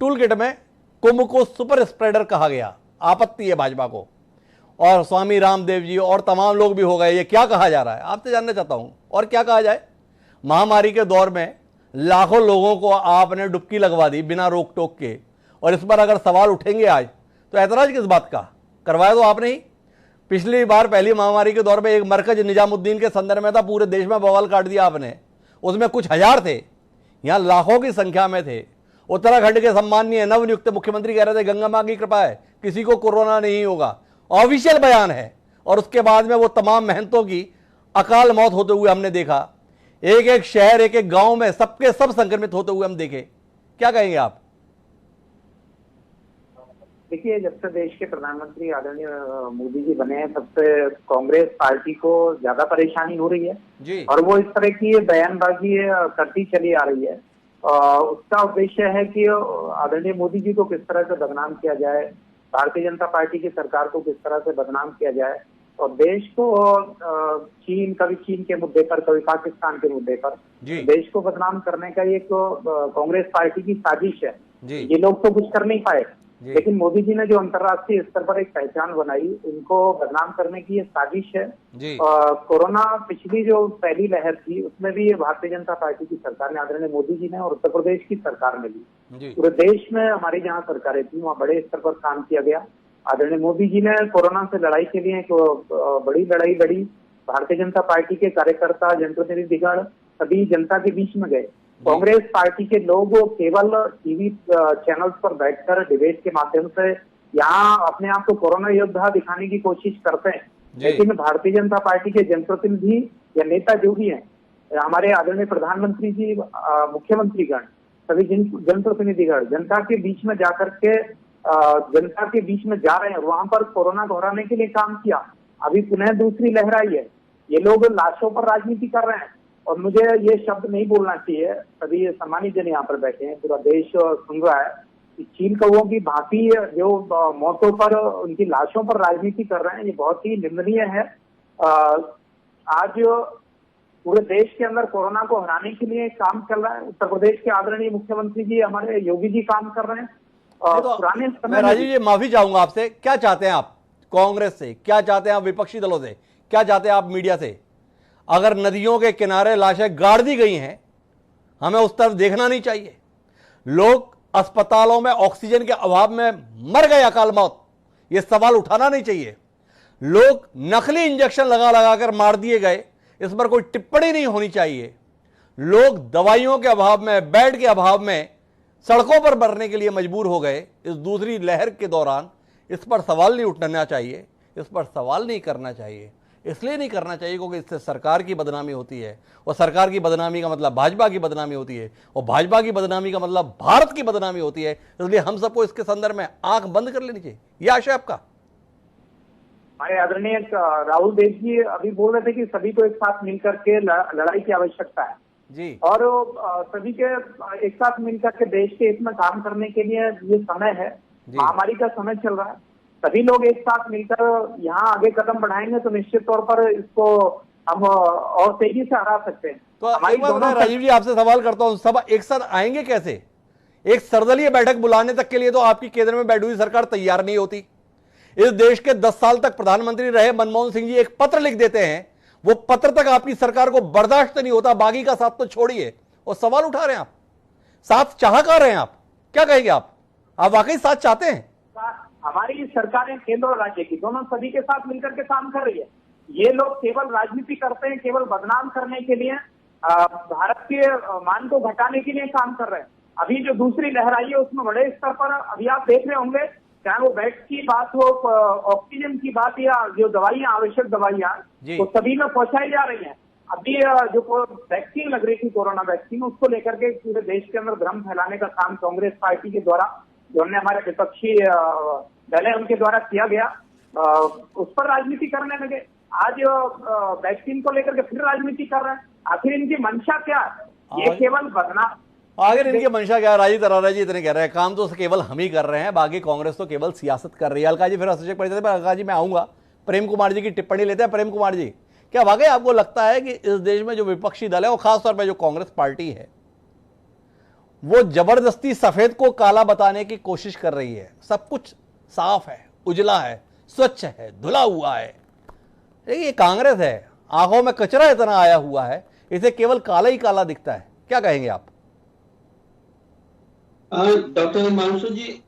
टूल किट में कुंभ को सुपर स्प्रेडर कहा गया, आपत्ति है भाजपा को, और स्वामी रामदेव जी और तमाम लोग भी हो गए, ये क्या कहा जा रहा है? आपसे जानना चाहता हूं और क्या कहा जाए? महामारी के दौर में लाखों लोगों को आपने डुबकी लगवा दी बिना रोक टोक के, और इस पर अगर सवाल उठेंगे आज तो ऐतराज किस बात का? करवाया तो आपने ही। पिछली बार पहली महामारी के दौर में एक मरकज निजामुद्दीन के संदर्भ में था, पूरे देश में बवाल काट दिया आपने, उसमें कुछ हजार थे, यहां लाखों की संख्या में थे। उत्तराखंड के सम्माननीय नवनियुक्त मुख्यमंत्री कह रहे थे गंगा मां की कृपा है किसी को कोरोना नहीं होगा, ऑफिशियल बयान है, और उसके बाद में वो तमाम मेहनतों की अकाल मौत होते हुए हमने देखा। एक एक शहर, एक एक गांव में सबके सब संक्रमित होते हुए हम देखे। क्या कहेंगे आप? देखिए, जब से देश के प्रधानमंत्री आदरणीय मोदी जी बने हैं तब से कांग्रेस पार्टी को ज्यादा परेशानी हो रही है जी। और वो इस तरह की बयानबाजी करती चली आ रही है। उसका उद्देश्य है कि आदरणीय मोदी जी को किस तरह से बदनाम किया जाए, भारतीय जनता पार्टी की सरकार को किस तरह से बदनाम किया जाए, और देश को चीन, कभी चीन के मुद्दे पर, कभी पाकिस्तान के मुद्दे पर देश को बदनाम करने का ये कांग्रेस पार्टी की साजिश है। ये लोग तो कुछ कर नहीं पाए, लेकिन मोदी जी ने जो अंतर्राष्ट्रीय स्तर पर एक पहचान बनाई, उनको बदनाम करने की ये साजिश है। कोरोना पिछली जो पहली लहर थी उसमें भी ये भारतीय जनता पार्टी की सरकार ने, आदरणीय मोदी जी ने और उत्तर प्रदेश की सरकार ने भी, पूरे देश में हमारी जहाँ सरकारें थी वहाँ बड़े स्तर पर काम किया गया। आदरणीय मोदी जी ने कोरोना से लड़ाई के लिए बड़ी लड़ाई लड़ी। भारतीय जनता पार्टी के कार्यकर्ता, जनप्रतिनिधिगण सभी जनता के बीच में गए। कांग्रेस पार्टी के लोग केवल टीवी चैनल्स पर बैठकर डिबेट के माध्यम से यहाँ अपने आप को कोरोना योद्धा दिखाने की कोशिश करते हैं, लेकिन भारतीय जनता पार्टी के जनप्रतिनिधि या नेता जो भी हैं, हमारे आदरणीय प्रधानमंत्री जी, मुख्यमंत्रीगण, सभी जनप्रतिनिधिगण जनता के बीच में जाकर के जनता के बीच में जा रहे हैं, वहां पर कोरोना को हराने के लिए काम किया। अभी पुनः दूसरी लहर आई है, ये लोग लाशों पर राजनीति कर रहे हैं, और मुझे ये शब्द नहीं बोलना चाहिए, सभी सम्मानित जन यहाँ पर बैठे हैं, पूरा देश सुन रहा है कि चीन कौओं की भांति जो मौतों पर, उनकी लाशों पर राजनीति कर रहे हैं, ये बहुत ही निंदनीय है। आज पूरे देश के अंदर कोरोना को हराने के लिए काम चल रहा है। उत्तर प्रदेश के आदरणीय मुख्यमंत्री जी, हमारे योगी जी काम कर रहे हैं। तो पुराने समय राजीव जी, माफी चाहूंगा आपसे, क्या चाहते हैं आप कांग्रेस से, क्या चाहते हैं आप विपक्षी दलों से, क्या चाहते हैं आप मीडिया से? अगर नदियों के किनारे लाशें गाड़ दी गई हैं, हमें उस तरफ देखना नहीं चाहिए। लोग अस्पतालों में ऑक्सीजन के अभाव में मर गए अकाल मौत, यह सवाल उठाना नहीं चाहिए। लोग नकली इंजेक्शन लगा लगा कर मार दिए गए, इस पर कोई टिप्पणी नहीं होनी चाहिए। लोग दवाइयों के अभाव में, बेड के अभाव में सड़कों पर मरने के लिए मजबूर हो गए इस दूसरी लहर के दौरान, इस पर सवाल नहीं उठना चाहिए, इस पर सवाल नहीं करना चाहिए। इसलिए नहीं करना चाहिए क्योंकि इससे सरकार की बदनामी होती है, और सरकार की बदनामी का मतलब भाजपा की बदनामी होती है, और भाजपा की बदनामी का मतलब भारत की बदनामी होती है। इसलिए हम सबको इसके संदर्भ में आंख बंद कर लेनी चाहिए। यह आशय आपका? हमारे आदरणीय राहुल देव जी अभी बोल रहे थे कि सभी को एक साथ मिलकर के लड़ाई की आवश्यकता है जी, और सभी के एक साथ मिलकर के देश के हित में काम करने के लिए ये समय है, महामारी का समय चल रहा है। सभी लोग एक साथ मिलकर यहाँ आगे कदम बढ़ाएंगे तो निश्चित तौर पर इसको हम और तेजी से हरा सकते हैं। तो एक बात राजीव जी आपसे सवाल करता हूँ, सब एक साथ आएंगे कैसे? एक सर्वदलीय बैठक बुलाने तक के लिए तो आपकी केंद्र में बैठी हुई सरकार तैयार नहीं होती। इस देश के 10 साल तक प्रधानमंत्री रहे मनमोहन सिंह जी एक पत्र लिख देते हैं, वो पत्र तक आपकी सरकार को बर्दाश्त नहीं होता, बाकी का साथ तो छोड़िए, और सवाल उठा रहे हैं आप। साथ चाह कर रहे हैं आप, क्या कहेंगे आप वाकई साथ चाहते हैं? हमारी सरकारें केंद्र और राज्य की दोनों सभी के साथ मिलकर के काम कर रही है। ये लोग केवल राजनीति करते हैं, केवल बदनाम करने के लिए, भारत के मान को घटाने के लिए काम कर रहे हैं। अभी जो दूसरी लहर आई है उसमें बड़े स्तर पर अभी आप देख रहे होंगे, चाहे वो बेड की बात हो, ऑक्सीजन की बात, या जो दवाइयां, आवश्यक दवाइयां, तो सभी में पहुंचाई जा रही हैं। अभी जो वैक्सीन लग रही थी, कोरोना वैक्सीन, उसको लेकर के पूरे देश के अंदर भ्रम फैलाने का काम कांग्रेस पार्टी के द्वारा, जो हमने हमारे विपक्षी दल है उनके द्वारा किया गया, उस पर राजनीति करने लगे। आज वैक्सीन को लेकर के फिर राजनीति कर रहे हैं। आखिर इनकी मंशा क्या है? ये केवल बदनाम। आखिर इनकी मंशा क्या है? राजीव तरारा जी इतने कह रहे हैं, काम तो केवल हम ही कर रहे हैं, बाकी कांग्रेस तो केवल सियासत कर रही है। अलका जी फिर हस्तक्षेप कर देते हैं, अलका जी मैं आऊंगा, प्रेम कुमार जी की टिप्पणी लेते हैं। प्रेम कुमार जी, क्या वाकई आपको लगता है कि इस देश में जो विपक्षी दल है, और खासतौर पर जो कांग्रेस पार्टी है, वो जबरदस्ती सफेद को काला बताने की कोशिश कर रही है? सब कुछ साफ है, उजला है, स्वच्छ है, धुला हुआ है। ये कांग्रेस है, आंखों में कचरा इतना आया हुआ है, इसे केवल काला ही काला दिखता है। क्या कहेंगे आप? डॉक्टर हिमांशु जी,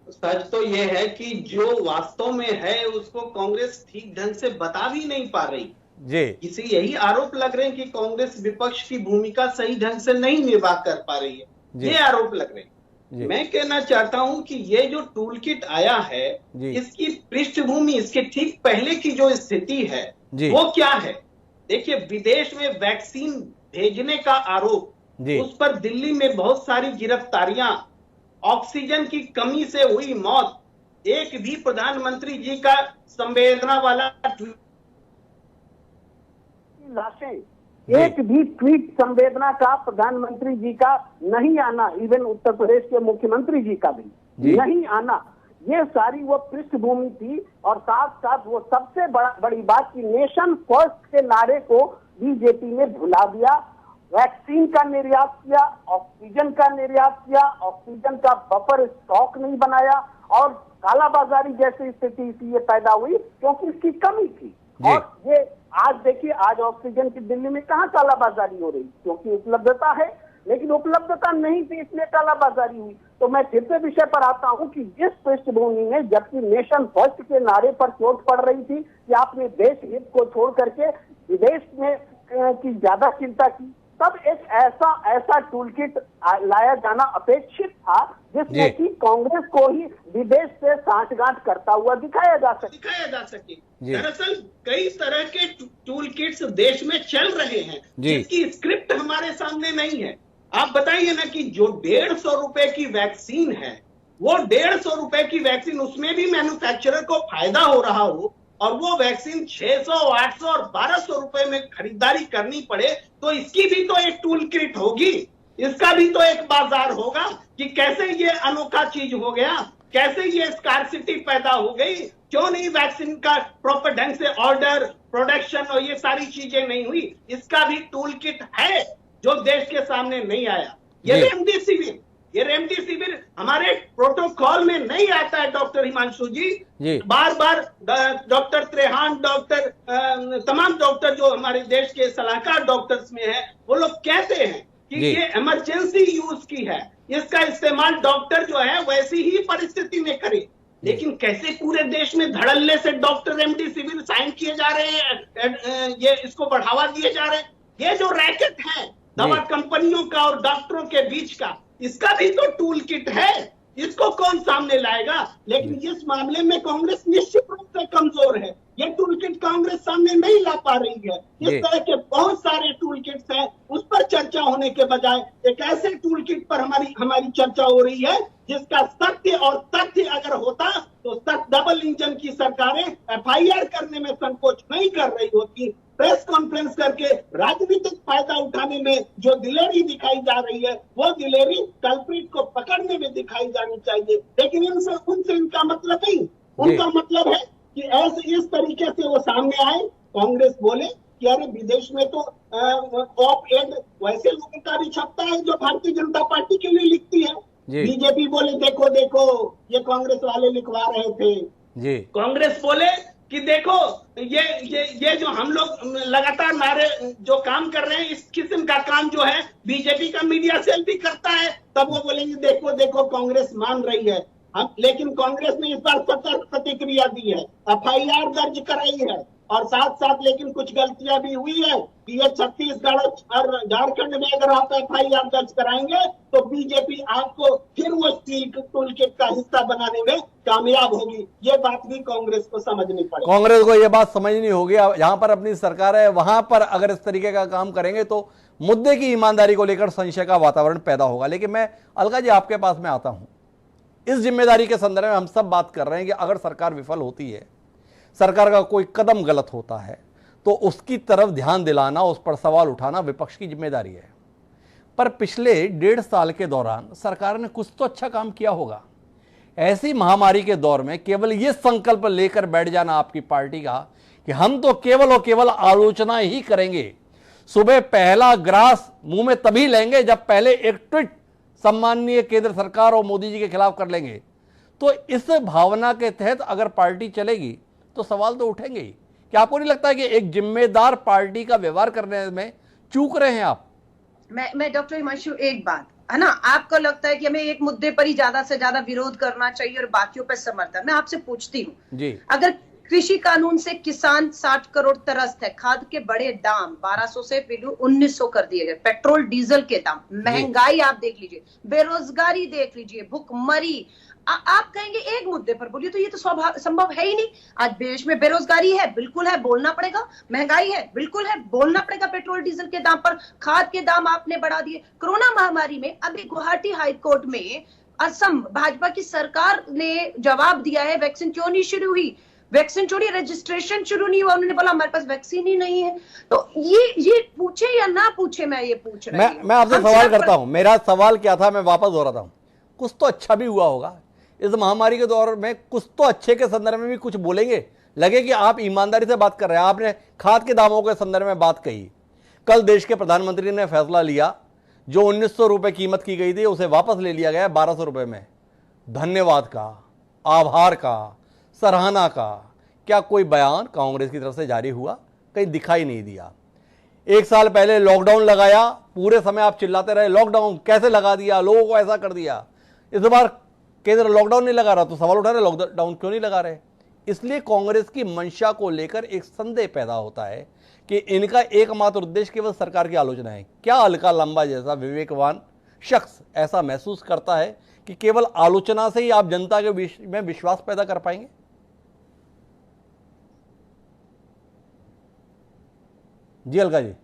सच तो यह है कि जो वास्तव में है उसको कांग्रेस ठीक ढंग से बता भी नहीं पा रही जी। इसे यही आरोप लग रहे हैं कि कांग्रेस विपक्ष की भूमिका सही ढंग से नहीं निर्वाह कर पा रही है, ये आरोप लग रहे हैं। मैं कहना चाहता हूं कि ये जो टूल किट आया है, इसकी पृष्ठभूमि, इसके ठीक पहले की जो स्थिति है वो क्या है? देखिए, विदेश में वैक्सीन भेजने का आरोप, उस पर दिल्ली में बहुत सारी गिरफ्तारियां, ऑक्सीजन की कमी से हुई मौत, एक भी प्रधानमंत्री जी का संवेदना वाला लाशें, एक भी ट्वीट संवेदना का प्रधानमंत्री जी का नहीं आना, इवन उत्तर प्रदेश के मुख्यमंत्री जी का भी नहीं आना, ये सारी वो पृष्ठभूमि थी। और साथ साथ वो सबसे बड़ी बात की नेशन फर्स्ट के नारे को बीजेपी ने भुला दिया। वैक्सीन का निर्यात किया, ऑक्सीजन का निर्यात किया, ऑक्सीजन का बफर स्टॉक नहीं बनाया, और कालाबाजारी जैसी स्थिति इसलिए पैदा हुई क्योंकि इसकी कमी थी। और ये आज देखिए, आज ऑक्सीजन की दिल्ली में कहाँ कालाबाजारी हो रही? क्योंकि उपलब्धता है, लेकिन उपलब्धता नहीं थी इसलिए कालाबाजारी हुई। तो मैं फिर से विषय पर आता हूँ कि जिस पृष्ठभूमि में, जबकि नेशन फर्स्ट के नारे पर चोट पड़ रही थी कि आपने देश हित को छोड़ करके विदेश में की ज्यादा चिंता की, तब एक ऐसा टूलकिट लाया जाना अपेक्षित था जिसमें कि कांग्रेस को ही विदेश से सांठगांठ करता हुआ दिखाया जा सके। दरअसल कई तरह के टूल किट्स देश में चल रहे हैं जिसकी स्क्रिप्ट हमारे सामने नहीं है। आप बताइए ना कि जो 150 रुपए की वैक्सीन है, वो 150 रुपए की वैक्सीन, उसमें भी मैन्युफैक्चरर को फायदा हो रहा हो, और वो वैक्सीन 600, 800 और 1200 रुपए में खरीदारी करनी पड़े, तो इसकी भी तो एक टूल किट होगी, इसका भी तो एक बाजार होगा कि कैसे ये अनोखा चीज हो गया, कैसे ये स्कार्सिटी पैदा हो गई, क्यों नहीं वैक्सीन का प्रॉपर ढंग से ऑर्डर, प्रोडक्शन और ये सारी चीजें नहीं हुई। इसका भी टूल किट है जो देश के सामने नहीं आया। ये रेमडेसिविर हमारे प्रोटोकॉल में नहीं आता है डॉक्टर हिमांशु जी। बार बार डॉक्टर त्रेहान, तमाम डॉक्टर जो हमारे देश के सलाहकार डॉक्टर्स में है, वो लोग कहते हैं कि ये इमरजेंसी यूज की है, इसका इस्तेमाल डॉक्टर जो है वैसी ही परिस्थिति में करे। लेकिन कैसे पूरे देश में धड़ल्ले से डॉक्टर, एमडी, सिविल साइन किए जा रहे हैं, ये इसको बढ़ावा दिए जा रहे हैं। ये जो रैकेट है दवा कंपनियों का और डॉक्टरों के बीच का, इसका भी तो टूल किट है, इसको कौन सामने लाएगा? लेकिन इस मामले में कांग्रेस निश्चित रूप से कमजोर है। ये टूल किट कांग्रेस सामने नहीं ला पा रही है। इस तरह के बहुत सारे टूल किट्स हैं, उस पर चर्चा होने के बजाय एक ऐसे टूल किट पर हमारी चर्चा हो रही है जिसका सत्य और तथ्य अगर होता तो डबल इंजन की सरकारें एफआईआर करने में संकोच नहीं कर रही होती। प्रेस कॉन्फ्रेंस करके राजनीतिक फायदा उठाने में जो दिलेरी दिखाई जा रही है, वो दिलेरी कल्प्रिट को पकड़ने में दिखाई जानी चाहिए। लेकिन उनसे इनका मतलब नहीं, उनका मतलब है कि ऐसे इस तरीके से वो सामने आए, कांग्रेस बोले कि अरे विदेश में तो ऑप एड वैसे लोगों का भी छपता है जो भारतीय जनता पार्टी के लिए लिखती है। बीजेपी बोले देखो देखो ये कांग्रेस वाले लिखवा रहे थे जी। कांग्रेस बोले कि देखो ये जो हम लोग लगातार नारे जो काम कर रहे हैं, इस किस्म का काम जो है बीजेपी का मीडिया सेल भी करता है, तब वो बोलेंगे देखो देखो कांग्रेस मान रही है। लेकिन कांग्रेस ने इस बार सतर्क प्रतिक्रिया दी है, एफआईआर दर्ज कराई है और साथ साथ लेकिन कुछ गलतियां भी हुई है कि ये छत्तीसगढ़ और झारखंड में अगर आप एफआईआर दर्ज कराएंगे तो बीजेपी आपको फिर वो स्टील टूल किट का हिस्सा बनाने में कामयाब होगी। ये बात भी कांग्रेस को समझनी पड़ेगी। कांग्रेस को ये बात समझनी होगी। जहां पर अपनी सरकार है वहां पर अगर इस तरीके का काम करेंगे तो मुद्दे की ईमानदारी को लेकर संशय का वातावरण पैदा होगा। लेकिन मैं अलका जी आपके पास में आता हूं, इस जिम्मेदारी के संदर्भ में हम सब बात कर रहे हैं कि अगर सरकार विफल होती है, सरकार का कोई कदम गलत होता है तो उसकी तरफ ध्यान दिलाना, उस पर सवाल उठाना विपक्ष की जिम्मेदारी है। पर पिछले 1.5 साल के दौरान सरकार ने कुछ तो अच्छा काम किया होगा। ऐसी महामारी के दौर में केवल ये संकल्प लेकर बैठ जाना आपकी पार्टी का कि हम तो केवल और केवल आलोचना ही करेंगे, सुबह पहला ग्रास मुंह में तभी लेंगे जब पहले एक ट्वीट सम्माननीय केंद्र सरकार और मोदी जी के खिलाफ कर लेंगे, तो इस भावना के तहत अगर पार्टी चलेगी तो सवाल तो उठेंगे ही। क्या आपको नहीं लगता है कि एक जिम्मेदार पार्टी का व्यवहार करने में चूक रहे हैं आप? मैं डॉक्टर हिमांशु, एक बात है ना, आपको लगता है कि हमें एक मुद्दे पर ही ज्यादा से ज्यादा विरोध करना चाहिए और बाकियों पर समर्थन। मैं आपसे पूछती हूँ जी, अगर कृषि कानून से किसान 60 करोड़ त्रस्त है, खाद के बड़े दाम 1200 से 1900 कर दिए गए, पेट्रोल डीजल के दाम, महंगाई आप देख लीजिए, बेरोजगारी देख लीजिए, भुखमरी, आप कहेंगे एक मुद्दे पर बोलिए, तो ये तो संभव है ही नहीं। आज देश में बेरोजगारी है, बिल्कुल है, बोलना पड़ेगा, महंगाई है, बिल्कुल है, बोलना पड़ेगा, पेट्रोल डीजल के दाम पर, खाद के दाम आपने बढ़ा दिए। कोरोना महामारी में अभी गुवाहाटी हाईकोर्ट में असम भाजपा की सरकार ने जवाब दिया है, वैक्सीन क्यों नहीं शुरू हुई, वैक्सीन छोड़िए रजिस्ट्रेशन शुरू नहीं हुआ, उन्होंने बोला हमारे पास वैक्सीन ही नहीं है। तो ये पूछे या ना पूछे, मैं ये पूछ रही हूं। मैं आपसे सवाल करता हूं, मेरा सवाल क्या था, मैं वापस दोहराता हूं। कुछ तो अच्छा भी हुआ होगा इस महामारी के दौर में, कुछ तो अच्छे के संदर्भ में भी कुछ बोलेंगे। लगे कि आप ईमानदारी से बात कर रहे हैं। आपने खाद के दामों के संदर्भ में बात कही, कल देश के प्रधानमंत्री ने फैसला लिया, जो 1900 रुपए कीमत की गई थी उसे वापस ले लिया गया 1200 रुपए में। धन्यवाद का, आभार का, सराहना का क्या कोई बयान कांग्रेस की तरफ से जारी हुआ? कहीं दिखाई नहीं दिया। एक साल पहले लॉकडाउन लगाया, पूरे समय आप चिल्लाते रहे लॉकडाउन कैसे लगा दिया, लोगों को ऐसा कर दिया। इस बार केंद्र लॉकडाउन नहीं लगा रहा तो सवाल उठा रहे लॉकडाउन क्यों नहीं लगा रहे। इसलिए कांग्रेस की मंशा को लेकर एक संदेह पैदा होता है कि इनका एकमात्र उद्देश्य केवल सरकार की आलोचना है। क्या अलका लंबा जैसा विवेकवान शख्स ऐसा महसूस करता है कि केवल आलोचना से ही आप जनता के में विश्वास पैदा कर पाएंगे? जी अलका जी।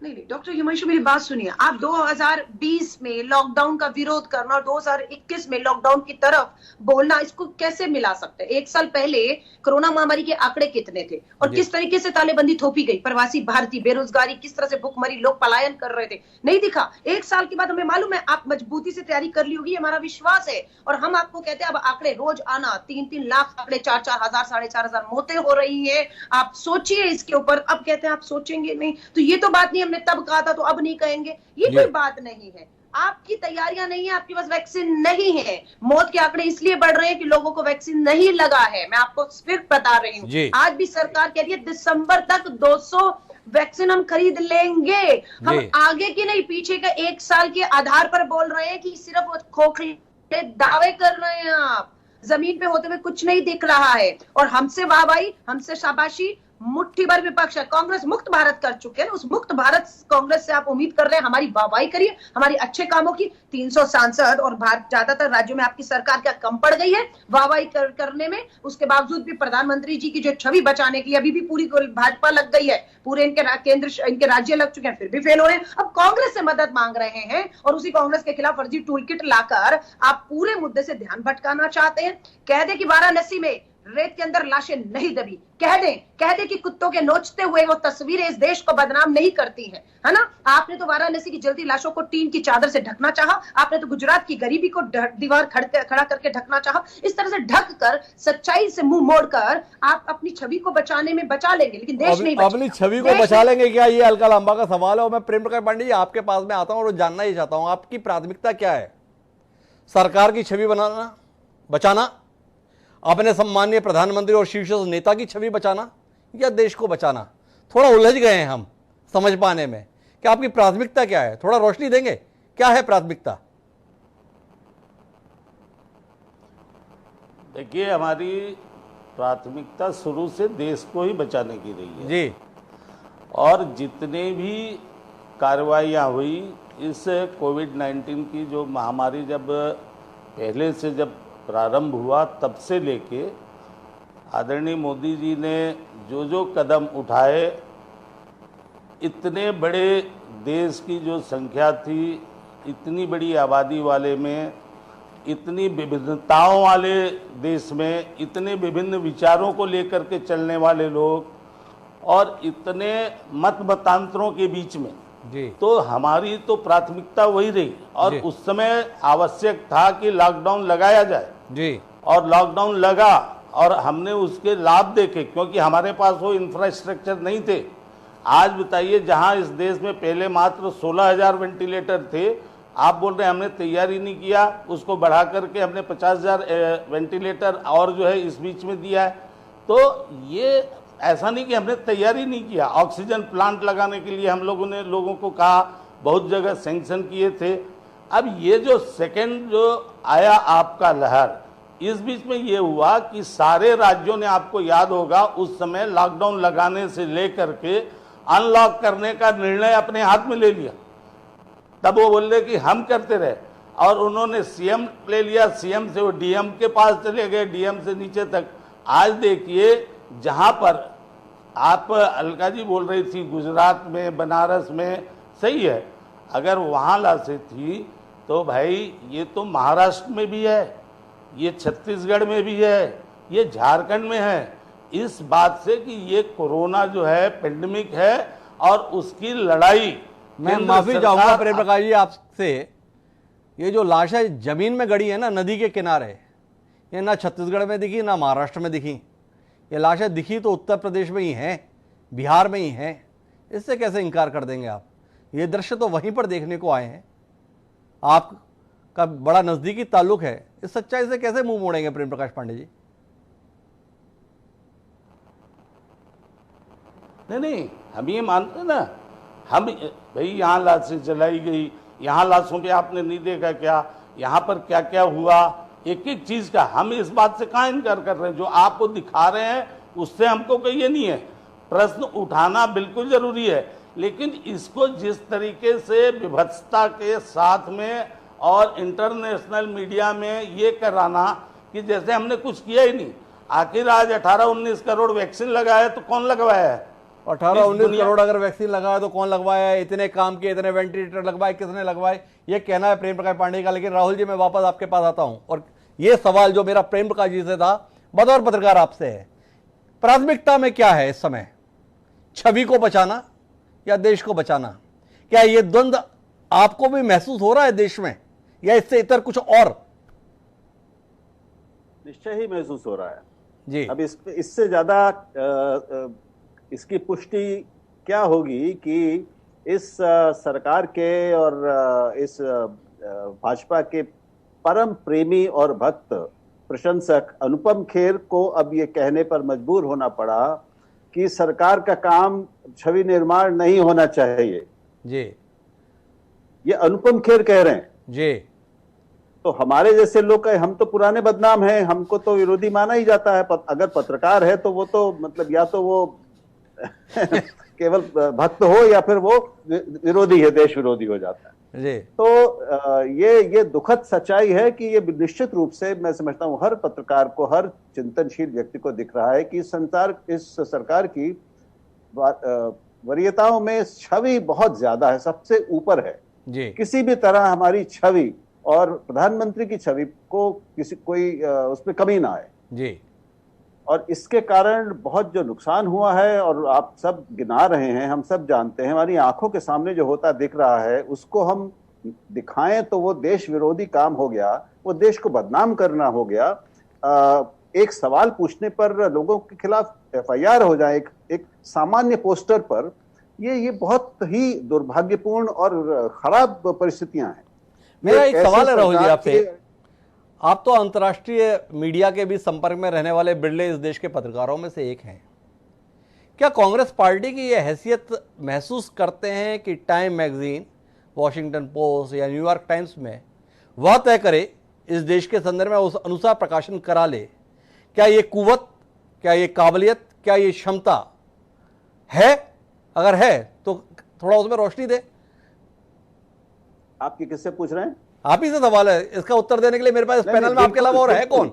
नहीं डॉक्टर हिमांशु, मेरी बात सुनिए। आप 2020 में लॉकडाउन का विरोध करना और 2021 में लॉकडाउन की तरफ बोलना, इसको कैसे मिला सकते हैं? एक साल पहले कोरोना महामारी के आंकड़े कितने थे और किस तरीके से तालेबंदी थोपी गई, प्रवासी भारतीय, बेरोजगारी, किस तरह से भुखमरी, लोग पलायन कर रहे थे, नहीं दिखा। एक साल के बाद हमें मालूम है, आप मजबूती से तैयारी कर ली होगी, हमारा विश्वास है। और हम आपको कहते हैं अब आंकड़े रोज आना, 3-3 लाख आंकड़े, 4-4 हजार, 4,500 मौतें हो रही है। आप सोचिए इसके ऊपर। अब कहते हैं आप सोचेंगे नहीं, तो ये तो बात नहीं हमने तब कहा था तो अब नहीं कहेंगे, ये कोई बात नहीं है। आपकी तैयारियां नहीं है, आपके पास वैक्सीन नहीं है। मौत के आंकड़े इसलिए बढ़ रहे हैं कि लोगों को वैक्सीन नहीं लगा है। मैं आपको फिर बता रही हूँ, आज भी सरकार कह रही है दिसंबर तक 200 वैक्सीन हम खरीद लेंगे। हम आगे की नहीं, पीछे का 1 साल के आधार पर बोल रहे हैं कि सिर्फ खोखले दावे कर रहे हैं आप। जमीन पे होते हुए कुछ नहीं दिख रहा है। और हमसे वाहवाही, हमसे शाबाशी, मुट्ठी भर विपक्ष है। कांग्रेस मुक्त भारत कर चुके हैं, उस मुक्त भारत कांग्रेस से आप उम्मीद कर रहे हैं हमारी वाहवाही करिए, हमारी अच्छे कामों की। 300 सांसद और ज्यादातर राज्यों में आपकी सरकार क्या कम पड़ गई है वाहवाही करने में? उसके बावजूद भी प्रधानमंत्री जी की जो छवि बचाने के लिए अभी भी पूरी भाजपा लग गई है, पूरे इनके राज्य लग चुके हैं, फिर भी फेल हो रहे हैं। अब कांग्रेस से मदद मांग रहे हैं और उसी कांग्रेस के खिलाफ फर्जी टूल किट लाकर आप पूरे मुद्दे से ध्यान भटकाना चाहते हैं। कह दे कि वाराणसी में रेत के अंदर लाशें नहीं दबी, कह दे कि कुत्तों के नोचते हुए वो तस्वीरें इस देश को बदनाम नहीं करती हैं, है ना? आपने तो वाराणसी की जलती लाशों को टीन की चादर से ढकना चाहा, आपने तो गुजरात की गरीबी को दीवार खड़ा करके ढकना चाहा। इस तरह से ढक कर, सच्चाई से मुंह मोड़कर आप अपनी छवि को बचाने में बचा लेंगे, लेकिन देश नहीं बचेगा। अपनी छवि को बचा लेंगे क्या? ये हल्का लंबा का सवाल है और मैं प्रेम प्रकाश पांडे जी आपके पास में आता हूं और जानना ही चाहता हूं आपकी प्राथमिकता क्या है? सरकार की छवि बचाना, अपने सम्मानीय प्रधानमंत्री और शीर्ष नेता की छवि बचाना, या देश को बचाना? थोड़ा उलझ गए हैं हम समझ पाने में कि आपकी प्राथमिकता क्या है। थोड़ा रोशनी देंगे, क्या है प्राथमिकता? देखिए, हमारी प्राथमिकता शुरू से देश को ही बचाने की रही है जी। और जितने भी कार्रवाइयाँ हुई इस कोविड-19 की जो महामारी जब पहले से जब प्रारंभ हुआ तब से लेके आदरणीय मोदी जी ने जो कदम उठाए, इतने बड़े देश की जो संख्या थी, इतनी बड़ी आबादी वाले में, इतनी विभिन्नताओं वाले देश में, इतने विभिन्न विचारों को लेकर के चलने वाले लोग और इतने मतांतरों के बीच में जी। तो हमारी तो प्राथमिकता वही रही और उस समय आवश्यक था कि लॉकडाउन लगाया जाए जी। और लॉकडाउन लगा और हमने उसके लाभ देखे, क्योंकि हमारे पास वो इंफ्रास्ट्रक्चर नहीं थे। आज बताइए, जहां इस देश में पहले मात्र 16,000 वेंटिलेटर थे, आप बोल रहे हैं हमने तैयारी नहीं किया, उसको बढ़ा करके हमने 50,000 वेंटिलेटर और जो है इस बीच में दिया है। तो ये ऐसा नहीं कि हमने तैयारी नहीं किया। ऑक्सीजन प्लांट लगाने के लिए हम लोगों ने लोगों को कहा, बहुत जगह सैंक्शन किए थे। अब ये जो सेकेंड जो आया आपका लहर, इस बीच में ये हुआ कि सारे राज्यों ने, आपको याद होगा, उस समय लॉकडाउन लगाने से लेकर के अनलॉक करने का निर्णय अपने हाथ में ले लिया। तब वो बोल रहे कि हम करते रहे और उन्होंने सीएम ले लिया, सीएम से वो डीएम के पास चले गए, डीएम से नीचे तक। आज देखिए, जहां पर आप अलका जी बोल रही थी गुजरात में, बनारस में, सही है, अगर वहां लाशें थी तो भाई ये तो महाराष्ट्र में भी है, ये छत्तीसगढ़ में भी है, ये झारखंड में है। इस बात से कि ये कोरोना जो है पेंडेमिक है और उसकी लड़ाई, मैं माफी चाहूंगा प्रेम प्रकाश जी आपसे, ये जो लाशें जमीन में गड़ी है ना नदी के किनारे, ये ना छत्तीसगढ़ में दिखी ना महाराष्ट्र में दिखी। ये लाशें दिखी तो उत्तर प्रदेश में ही हैं, बिहार में ही हैं। इससे कैसे इनकार कर देंगे आप? ये दृश्य तो वहीं पर देखने को आए हैं, आपका बड़ा नजदीकी ताल्लुक है। इस सच्चाई से कैसे मुंह मोड़ेंगे प्रेम प्रकाश पांडे जी? नहीं, हम ये मानते हैं ना, हम भाई यहाँ लाशें जलाई गई, यहाँ लाशों पे आपने नहीं देखा क्या, यहाँ पर क्या क्या हुआ, एक एक चीज का हम इस बात से कहाँ इनकार कर रहे हैं? जो आपको दिखा रहे हैं उससे हमको कोई ये नहीं है। प्रश्न उठाना बिल्कुल जरूरी है, लेकिन इसको जिस तरीके से विभत्सता के साथ में और इंटरनेशनल मीडिया में ये कराना कि जैसे हमने कुछ किया ही नहीं। आखिर आज 18-19 करोड़ वैक्सीन लगाया तो कौन लगवाया है? 18-19 करोड़ अगर वैक्सीन लगाया तो कौन लगवाया है? इतने काम किए, इतने वेंटिलेटर लगवाए, किसने लगवाए? ये कहना है प्रेम प्रकाश पांडे का। लेकिन राहुल जी, मैं वापस आपके पास आता हूं और ये सवाल जो मेरा प्रेम प्रकाश जी से था, बतौर पत्रकार आपसे है, प्राथमिकता में क्या है इस समय? छवि को बचाना या देश को बचाना? क्या ये द्वंद्व आपको भी महसूस हो रहा है देश में, या इससे इतर कुछ और? निश्चय ही महसूस हो रहा है जी। अब इससे ज्यादा इसकी पुष्टि क्या होगी कि इस सरकार के और इस भाजपा के परम प्रेमी और भक्त प्रशंसक अनुपम खेर को अब ये कहने पर मजबूर होना पड़ा कि सरकार का काम छवि निर्माण नहीं होना चाहिए। जी, ये अनुपम खेर कह रहे हैं जी। तो हमारे जैसे लोग हम तो पुराने बदनाम हैं, हमको तो विरोधी माना ही जाता है। अगर पत्रकार है तो वो तो मतलब या तो वो केवल भक्त हो या फिर वो विरोधी है, देश विरोधी हो जाता है जी। तो ये दुखद सच्चाई है कि ये निश्चित रूप से मैं समझता हूं हर पत्रकार को, हर चिंतनशील व्यक्ति को दिख रहा है कि इस सरकार की वरीयताओं में छवि बहुत ज्यादा है, सबसे ऊपर है जी। किसी भी तरह हमारी छवि और प्रधानमंत्री की छवि को कोई उसमें कमी ना आए जी। और इसके कारण बहुत जो नुकसान हुआ है और आप सब गिना रहे हैं, हम सब जानते हैं, हमारी आंखों के सामने जो होता दिख रहा है उसको हम दिखाएं तो वो देश विरोधी काम हो गया, वो देश को बदनाम करना हो गया। एक सवाल पूछने पर लोगों के खिलाफ FIR हो जाए एक सामान्य पोस्टर पर, ये बहुत ही दुर्भाग्यपूर्ण और खराब परिस्थितियां हैं। मेरा एक सवाल है राहुल जी आपसे, आप तो अंतर्राष्ट्रीय मीडिया के भी संपर्क में रहने वाले बिरले इस देश के पत्रकारों में से एक हैं। क्या कांग्रेस पार्टी की यह हैसियत महसूस करते हैं कि टाइम मैगजीन, वॉशिंगटन पोस्ट या न्यूयॉर्क टाइम्स में वह तय करे, इस देश के संदर्भ में उस अनुसार प्रकाशन करा ले? क्या ये कुव्वत, क्या ये काबिलियत, क्या ये क्षमता है? अगर है तो थोड़ा उसमें रोशनी दे। आपकी किससे पूछ रहे हैं? आप ही से सवाल है, इसका उत्तर देने के लिए मेरे पास इस पैनल में आपके अलावा और है कौन?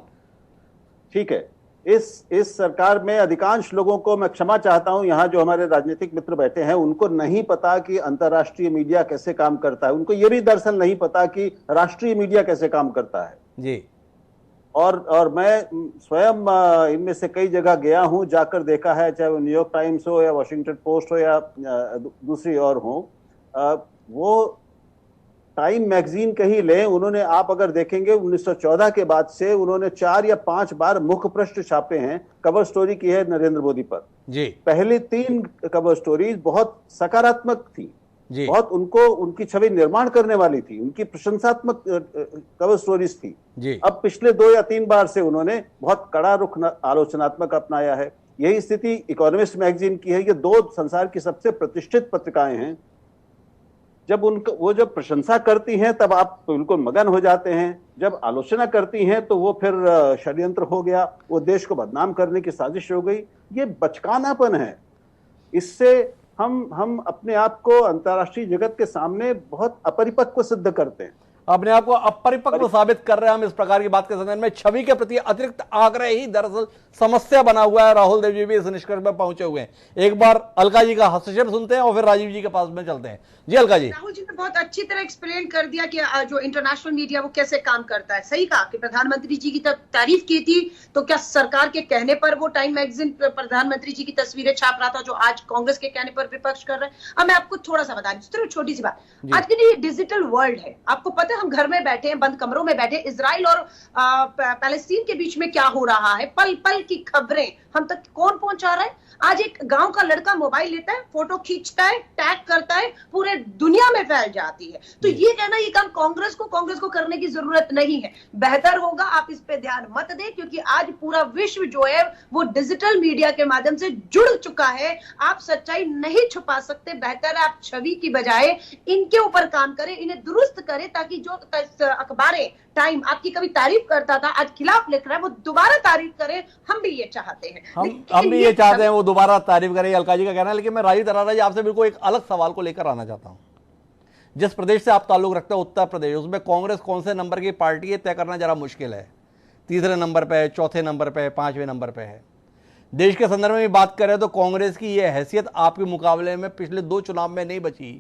ठीक है, इस सरकार में अधिकांश लोगों को मैं क्षमा चाहता हूं, यहाँ जो हमारे राजनीतिक मित्र बैठे हैं उनको नहीं पता कि अंतर्राष्ट्रीय मीडिया कैसे काम करता है, उनको ये भी दरअसल नहीं पता कि राष्ट्रीय मीडिया कैसे काम करता है जी। और मैं स्वयं इनमें से कई जगह गया हूं, जाकर देखा है, चाहे वो न्यूयॉर्क टाइम्स हो या वॉशिंगटन पोस्ट हो या दूसरी और हो। वो टाइम मैगजीन कहीं लें, उन्होंने, आप अगर देखेंगे 1914 के बाद से उन्होंने 4 या 5 बार मुख्य पृष्ठ छापे हैं, कवर स्टोरी की है नरेंद्र मोदी पर जी। पहली 3 कवर स्टोरीज बहुत सकारात्मक थी जी। बहुत उनकी छवि निर्माण करने वाली थी, उनकी प्रशंसात्मक कवर स्टोरीज थी जी। अब पिछले 2 या 3 बार से उन्होंने बहुत कड़ा रुख आलोचनात्मक अपनाया है। यही स्थिति इकोनॉमिस्ट मैगजीन की है। ये 2 संसार की सबसे प्रतिष्ठित पत्रिकाएं हैं। जब वो जब प्रशंसा करती हैं तब आप बिल्कुल मगन हो जाते हैं, जब आलोचना करती हैं तो वो फिर षड्यंत्र हो गया, वो देश को बदनाम करने की साजिश हो गई। ये बचकानापन है। इससे हम अपने आप को अंतर्राष्ट्रीय जगत के सामने बहुत अपरिपक्व सिद्ध करते हैं, अपने आप को अपरिपक्व साबित कर रहे हैं। हम इस प्रकार की बात के संदर्भ में छवि के प्रति अतिरिक्त आग्रह ही दरअसल समस्या बना हुआ है। राहुल देव जी भी इस निष्कर्ष में पहुंचे हुए हैं। एक बार अलका जी का हस्तक्षेप सुनते हैं और फिर राजीव जी के पास में चलते हैं। जी अलका जी। राहुल जी ने बहुत अच्छी तरह एक्सप्लेन कर दिया कि जो इंटरनेशनल मीडिया वो कैसे काम करता है। सही कहा कि प्रधानमंत्री जी की तारीफ की थी तो क्या सरकार के कहने पर वो टाइम मैगजीन प्रधानमंत्री जी की तस्वीरें छाप रहा था, जो आज कांग्रेस के कहने पर विपक्ष कर रहे हैं? अब मैं आपको थोड़ा सा बता दूं, छोटी सी बात। आज की डिजिटल वर्ल्ड है, आपको पता है हम घर में बैठे हैं, बंद कमरों में बैठे, इजराइल और पैलेस्टीन के बीच में क्या हो रहा है, पल पल की खबरें हम तक कौन पहुंचा रहा है? आज एक गांव का लड़का मोबाइल लेता है, फोटो खींचता है, टैग करता है, पूरे दुनिया में फैल जाती है। तो ये कहना ये काम कांग्रेस को करने की जरूरत नहीं है। बेहतर होगा आप इस पे ध्यान मत दें, क्योंकि आज पूरा विश्व जो है वो डिजिटल मीडिया के माध्यम से जुड़ चुका है। आप सच्चाई नहीं छुपा सकते। बेहतर है आप छवि की बजाय इनके ऊपर काम करें, इन्हें दुरुस्त करें, ताकि जो अखबारें, टाइम आपकी कभी तारीफ करता था, आज खिलाफ लिख रहा है, वो दोबारा तारीफ करें। हम भी ये चाहते हैं, हम भी ये चाहते हैं वो दोबारा तारीफ करें, अलका जी का कहना है। लेकिन मैं राजीव दरारा जी आपसे बिल्कुल एक अलग सवाल को लेकर आना चाहता हूं। जिस प्रदेश से आप ताल्लुक रखते हैं, उत्तर प्रदेश, उसमें कांग्रेस कौन से नंबर की पार्टी है तय करना जरा मुश्किल है। 3रे नंबर पे है, 4थे नंबर पे है, 5वें नंबर पे है। देश के संदर्भ में बात करें तो कांग्रेस की यह हैसियत आपके मुकाबले में पिछले 2 चुनाव में नहीं बची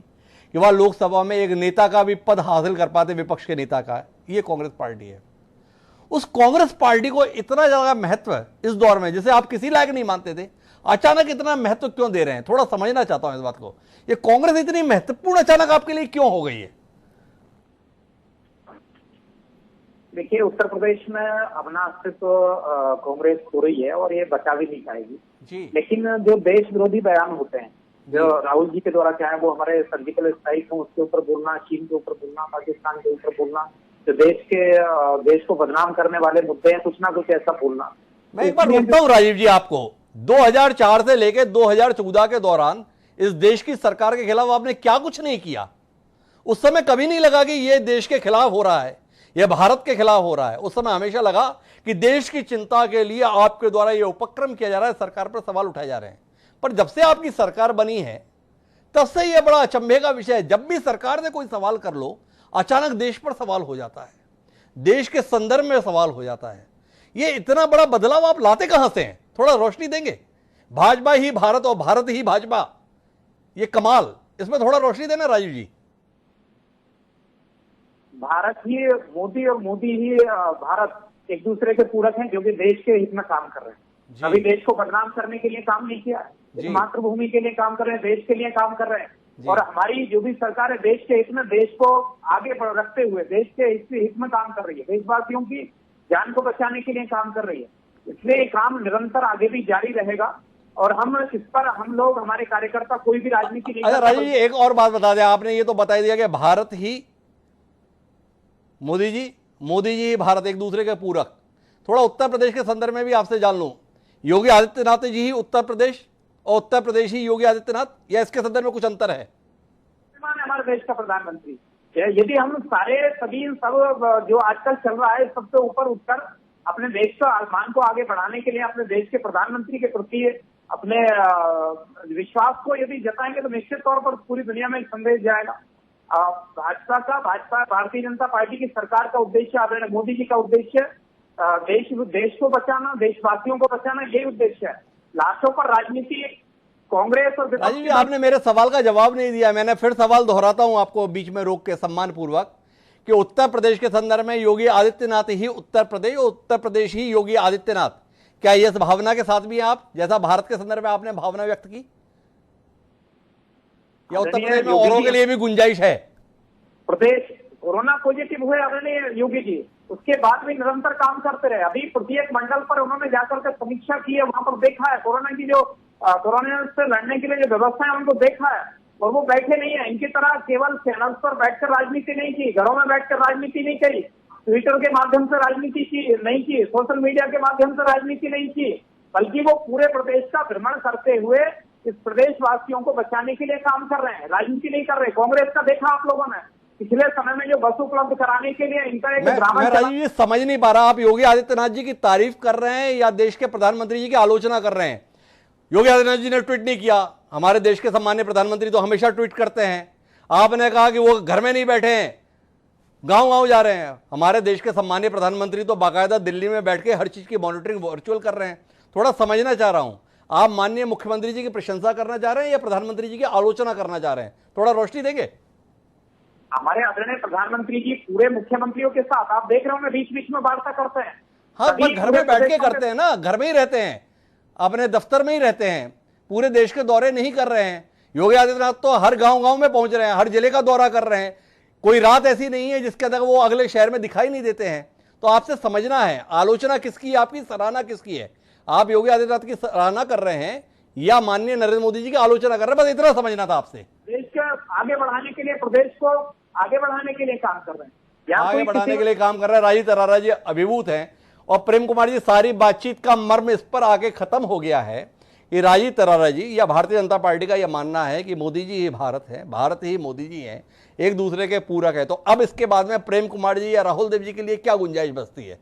कि वह लोकसभा में एक नेता का भी पद हासिल कर पाते, विपक्ष के नेता का। ये कांग्रेस पार्टी है। उस कांग्रेस पार्टी को इतना ज्यादा महत्व इस दौर में, जिसे आप किसी लायक नहीं मानते थे, अचानक इतना महत्व क्यों दे रहे हैं? थोड़ा समझना चाहता हूं इस बात को। ये कांग्रेस इतनी महत्वपूर्ण अचानक आपके लिए क्यों हो गई है? देखिए, उत्तर प्रदेश में अपना अस्तित्व कांग्रेस खो रही है और ये बचा भी नहीं पाएगी जी। लेकिन जो देश विरोधी बयान होते हैं, जो राहुल जी के द्वारा क्या है, वो हमारे सर्जिकल स्ट्राइक हो उसके ऊपर बोलना, चीन के ऊपर बोलना, पाकिस्तान के ऊपर बोलना, जो देश को बदनाम करने वाले मुद्दे हैं, कुछ ना कुछ ऐसा बोलना। मैं एक बार रोकता हूं राजीव जी आपको। 2004 से लेकर 2014 के दौरान इस देश की सरकार के खिलाफ आपने क्या कुछ नहीं किया? उस समय कभी नहीं लगा कि यह देश के खिलाफ हो रहा है, यह भारत के खिलाफ हो रहा है। उस समय हमेशा लगा कि देश की चिंता के लिए आपके द्वारा यह उपक्रम किया जा रहा है, सरकार पर सवाल उठाए जा रहे हैं। पर जब से आपकी सरकार बनी है तब से यह बड़ा अचंभे का विषय है, जब भी सरकार ने कोई सवाल कर लो अचानक देश पर सवाल हो जाता है, देश के संदर्भ में सवाल हो जाता है। ये इतना बड़ा बदलाव आप लाते कहां से हैं? थोड़ा रोशनी देंगे। भाजपा ही भारत और भारत ही भाजपा, ये कमाल, इसमें थोड़ा रोशनी देना राजीव जी। भारत ही मोदी और मोदी ही भारत एक दूसरे के पूरक हैं, जो कि देश के हित में काम कर रहे हैं। अभी देश को बदनाम करने के लिए काम नहीं किया, मातृभूमि के लिए काम कर रहे हैं, देश के लिए काम कर रहे हैं। और हमारी जो भी सरकार है देश के हित में, देश को आगे रखते हुए देश के हित में काम कर रही है, देशवासियों की जान को बचाने के लिए काम कर रही है। इसलिए ये काम निरंतर आगे भी जारी रहेगा और हम इस पर, हम लोग, हमारे कार्यकर्ता कोई भी राजनीति नहीं। अच्छा राजीव जी, एक और बात बता दें, आपने ये तो बता दिया कि भारत ही मोदी जी भारत एक दूसरे के पूरक। थोड़ा उत्तर प्रदेश के संदर्भ में भी आपसे जान लूं, योगी आदित्यनाथ जी ही उत्तर प्रदेश और उत्तर प्रदेश ही योगी आदित्यनाथ, या इसके संदर्भ में कुछ अंतर है? हमारे देश का प्रधानमंत्री, यदि हम सब जो आजकल चल रहा है सबसे ऊपर उठकर अपने देश का मान को आगे बढ़ाने के लिए अपने देश के प्रधानमंत्री के प्रति अपने विश्वास को यदि जताएंगे तो निश्चित तौर पर पूरी दुनिया में एक संदेश जाएगा। भाजपा भारतीय जनता पार्टी की सरकार का उद्देश्य, आदरणीय मोदी जी का उद्देश्य देश को बचाना, देशवासियों को बचाना, यही उद्देश्य है। लाशों पर राजनीति कांग्रेस और राजीव जी, आपने मेरे सवाल का जवाब नहीं दिया। मैंने फिर सवाल दोहराता हूं आपको बीच में रोक के सम्मान पूर्वक, कि उत्तर प्रदेश के संदर्भ में योगी आदित्यनाथ ही उत्तर प्रदेश और उत्तर प्रदेश ही योगी आदित्यनाथ, क्या ये इस भावना के साथ भी हैं आप, जैसा भारत के संदर्भ में आपने भावना व्यक्त की, या उत्तर प्रदेश में औरों के लिए भी गुंजाइश है? प्रदेश कोरोना पॉजिटिव हुए आदरणीय योगी जी, उसके बाद भी निरंतर काम करते रहे। अभी प्रत्येक मंडल पर उन्होंने जाकर के समीक्षा की है, वहां पर देखा है कोरोना की जो कोरोना से लड़ने के लिए जो व्यवस्था है उनको देखा है, और वो बैठे नहीं है। इनकी तरह केवल चैनल पर बैठकर राजनीति नहीं की, घरों में बैठकर राजनीति नहीं करी, ट्विटर के माध्यम से राजनीति नहीं की, सोशल मीडिया के माध्यम से राजनीति नहीं की, बल्कि वो पूरे प्रदेश का भ्रमण करते हुए इस प्रदेशवासियों को बचाने के लिए काम कर रहे हैं, राजनीति नहीं कर रहे। कांग्रेस का देखा आप लोगों ने पिछले समय में जो बस उपलब्ध कराने के लिए इनका एक ड्रामा। राजीव जी समझ नहीं पा रहा, आप योगी आदित्यनाथ जी की तारीफ कर रहे हैं या देश के प्रधानमंत्री जी की आलोचना कर रहे हैं? योगी आदित्यनाथ जी ने ट्वीट नहीं किया, हमारे देश के सम्मानीय प्रधानमंत्री तो हमेशा ट्वीट करते हैं। आपने कहा कि वो घर में नहीं बैठे हैं, गांव-गांव जा रहे हैं। हमारे देश के सम्मानीय प्रधानमंत्री तो बाकायदा दिल्ली में बैठ के हर चीज की मॉनिटरिंग वर्चुअल कर रहे हैं। थोड़ा समझना चाह रहा हूं, आप माननीय मुख्यमंत्री जी की प्रशंसा करना चाह रहे हैं या प्रधानमंत्री जी की आलोचना करना चाह रहे हैं? थोड़ा रोशनी देंगे। हमारे आदरणीय प्रधानमंत्री जी पूरे मुख्यमंत्रियों के साथ, आप देख रहे हो, बीच बीच में वार्ता करते हैं। हाँ, पर घर में बैठ के करते हैं ना, घर में ही रहते हैं, अपने दफ्तर में ही रहते हैं, पूरे देश के दौरे नहीं कर रहे हैं। योगी आदित्यनाथ तो हर गांव-गांव में पहुंच रहे हैं, हर जिले का दौरा कर रहे हैं। कोई रात ऐसी नहीं है जिसके अंदर वो अगले शहर में दिखाई नहीं देते हैं। तो आपसे समझना है, आलोचना किसकी है, आपकी सराहना किसकी है? आप योगी आदित्यनाथ की सराहना कर रहे हैं या माननीय नरेंद्र मोदी जी की आलोचना कर रहे हैं? बस इतना समझना था आपसे। देश को आगे बढ़ाने के लिए, प्रदेश को आगे बढ़ाने के लिए काम कर रहे हैं, आगे बढ़ाने के लिए काम कर रहे हैं। राजीव तरारा जी अभिभूत हैं और प्रेम कुमार जी, सारी बातचीत का मर्म इस पर आके खत्म हो गया है कि राजीव तरारा जी या भारतीय जनता पार्टी का यह मानना है कि मोदी जी ही भारत है, भारत ही मोदी जी हैं, एक दूसरे के पूरक है। तो अब इसके बाद में प्रेम कुमार जी या राहुल देव जी के लिए क्या गुंजाइश बचती है?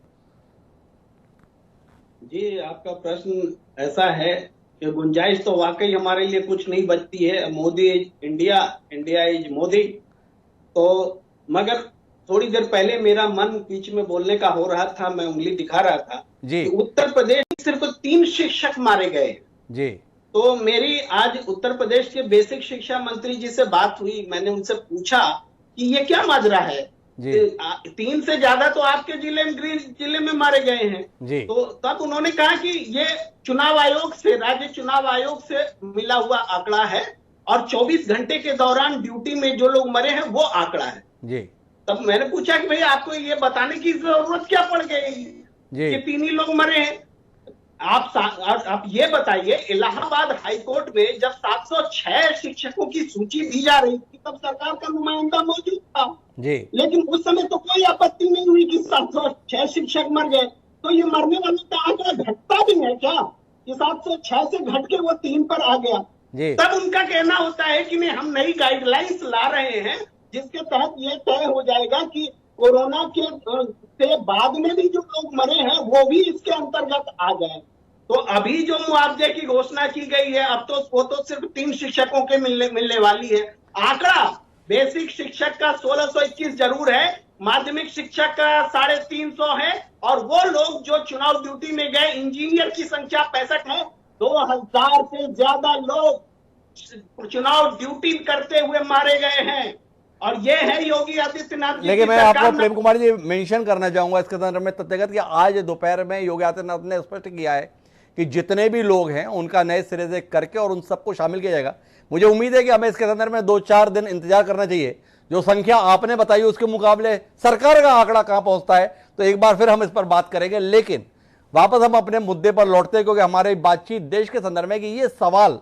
जी, आपका प्रश्न ऐसा है कि गुंजाइश तो वाकई हमारे लिए कुछ नहीं बचती है। Modi is India, India is Modi. तो मगर थोड़ी देर पहले मेरा मन बीच में बोलने का हो रहा था, मैं उंगली दिखा रहा था जी। उत्तर प्रदेश में सिर्फ 3 शिक्षक मारे गए जी। तो मेरी आज उत्तर प्रदेश के बेसिक शिक्षा मंत्री जी से बात हुई, मैंने उनसे पूछा कि ये क्या माजरा है जी। 3 से ज्यादा तो आपके जिले में मारे गए हैं जी। तो तब उन्होंने कहा कि ये चुनाव आयोग से, राज्य चुनाव आयोग से मिला हुआ आंकड़ा है और 24 घंटे के दौरान ड्यूटी में जो लोग मरे हैं वो आंकड़ा है जी। तब मैंने पूछा कि भाई आपको ये बताने की जरूरत क्या पड़ गई कि 3 ही लोग मरे हैं? आप ये बताइए, इलाहाबाद हाईकोर्ट में जब 706 शिक्षकों की सूची दी जा रही थी तब सरकार का नुमाइंदा मौजूद था जी। लेकिन उस समय तो कोई आपत्ति नहीं हुई कि 706 शिक्षक मर गए। तो ये मरने वालों का आंकड़ा घटता भी है क्या कि 706 से घट के वो 3 पर आ गया? तब उनका कहना होता है कि नहीं, हम नई गाइडलाइंस ला रहे हैं जिसके तहत ये तय हो जाएगा कि कोरोना के से बाद में भी जो लोग मरे हैं वो भी इसके अंतर्गत आ गए। तो अभी जो मुआवजे की घोषणा की गई है, अब तो वो तो सिर्फ 3 शिक्षकों के मिलने वाली है। आंकड़ा बेसिक शिक्षक का 1621 जरूर है, माध्यमिक शिक्षक का 350 है, और वो लोग जो चुनाव ड्यूटी में गए इंजीनियर की संख्या 65 है। 2000 से ज्यादा लोग चुनाव ड्यूटी करते हुए मारे गए हैं, और ये है योगी आदित्यनाथ जी। लेकिन मैं आपको प्रेम कुमार जी मेंशन करना चाहूंगा इसके संदर्भ में तथ्यगत कि आज दोपहर में योगी आदित्यनाथ ने स्पष्ट किया है कि जितने भी लोग हैं उनका नए सिरे से करके और उन सबको शामिल किया जाएगा। मुझे उम्मीद है कि हमें इसके संदर्भ में 2-4 दिन इंतजार करना चाहिए। जो संख्या आपने बताई उसके मुकाबले सरकार का आंकड़ा कहां पहुंचता है तो एक बार फिर हम इस पर बात करेंगे। लेकिन वापस हम अपने मुद्दे पर लौटते हैं, क्योंकि हमारी बातचीत देश के संदर्भ में कि ये सवाल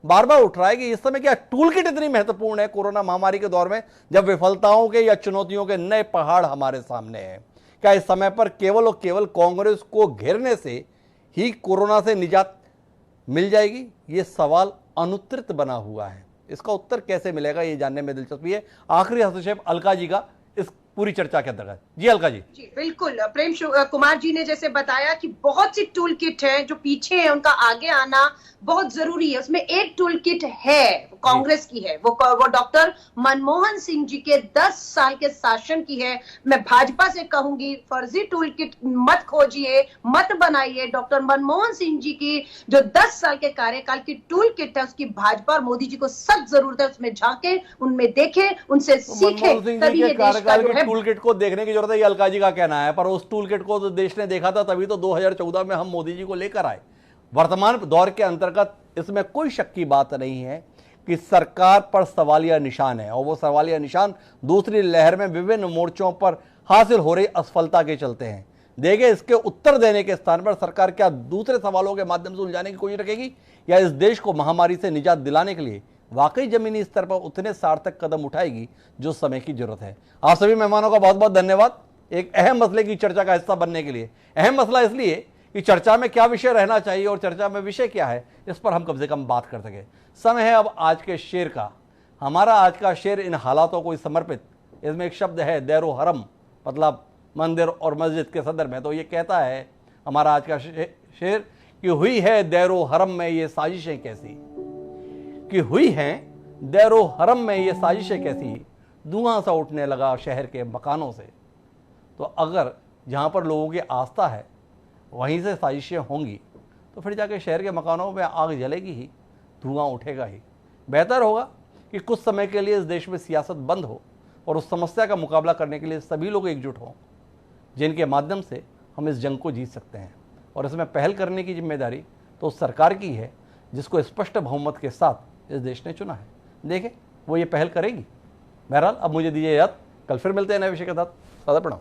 बार बार उठ रहा है कि इस समय क्या टूल किट इतनी महत्वपूर्ण है कोरोना महामारी के दौर में, जब विफलताओं के या चुनौतियों के नए पहाड़ हमारे सामने हैं। क्या इस समय पर केवल और केवल कांग्रेस को घेरने से ही कोरोना से निजात मिल जाएगी? ये सवाल अनुत्तरित बना हुआ है। इसका उत्तर कैसे मिलेगा ये जानने में दिलचस्पी है। आखिरी हस्तक्षेप अलका जी का इस पूरी चर्चा के अंतर्गत। जी अलका जी। जी बिल्कुल, प्रेम कुमार जी ने जैसे बताया कि बहुत सी टूल किट है जो पीछे है, उनका आगे आना बहुत जरूरी है। उसमें एक टूल किट है कांग्रेस की है, वो डॉक्टर मनमोहन सिंह जी के 10 साल के शासन की है। मैं भाजपा से कहूंगी फर्जी टूल किट मत खोजिए, मत बनाइए। डॉक्टर मनमोहन सिंह जी की जो 10 साल के कार्यकाल की टूल किट है उसकी भाजपा और मोदी जी को सख्त जरूरत है। उसमें झांके, उनमें देखे, उनसे सीखे, तभी ये देश का जो है टूल किट को देखने की जरूरत है, ये अलका जी का कहना है। पर उस टूल किट को तो देश ने देखा था, तभी तो 2014 में हम मोदी जी को लेकर आए। वर्तमान दौर के अंतर्गत इसमें कोई शक की बात नहीं है कि सरकार पर सवालिया निशान है, और वो सवालिया निशान दूसरी लहर में विभिन्न मोर्चों पर हासिल हो रही असफलता के चलते हैं। देखिए, इसके उत्तर देने के स्थान पर सरकार क्या दूसरे सवालों के माध्यम से उलझाने की कोशिश रखेगी, या इस देश को महामारी से निजात दिलाने के लिए वाकई जमीनी स्तर पर उतने सार्थक कदम उठाएगी जो समय की जरूरत है। आप सभी मेहमानों का बहुत बहुत धन्यवाद एक अहम मसले की चर्चा का हिस्सा बनने के लिए। अहम मसला इसलिए कि चर्चा में क्या विषय रहना चाहिए और चर्चा में विषय क्या है, इस पर हम कम से कम बात कर सके। समय है अब आज के शेर का। हमारा आज का शेर इन हालातों को समर्पित। इसमें एक शब्द है दैरो हरम, मतलब मंदिर और मस्जिद के संदर्भ में। तो ये कहता है हमारा आज का शेर कि हुई है दैरो हरम में ये साजिशें कैसी, कि हुई हैं दैरो हरम में ये साजिशें कैसी, धुआं सा उठने लगा शहर के मकानों से। तो अगर जहाँ पर लोगों की आस्था है वहीं से साजिशें होंगी तो फिर जाके शहर के मकानों में आग जलेगी ही, धुआं उठेगा ही। बेहतर होगा कि कुछ समय के लिए इस देश में सियासत बंद हो और उस समस्या का मुकाबला करने के लिए सभी लोग एकजुट हों, जिनके माध्यम से हम इस जंग को जीत सकते हैं। और इसमें पहल करने की जिम्मेदारी तो उस सरकार की है जिसको स्पष्ट बहुमत के साथ इस देश ने चुना है। देखें वो ये पहल करेगी। बहरहाल अब मुझे दीजिए याद, कल फिर मिलते हैं नए विषय के साथ। सादा प्रणाम।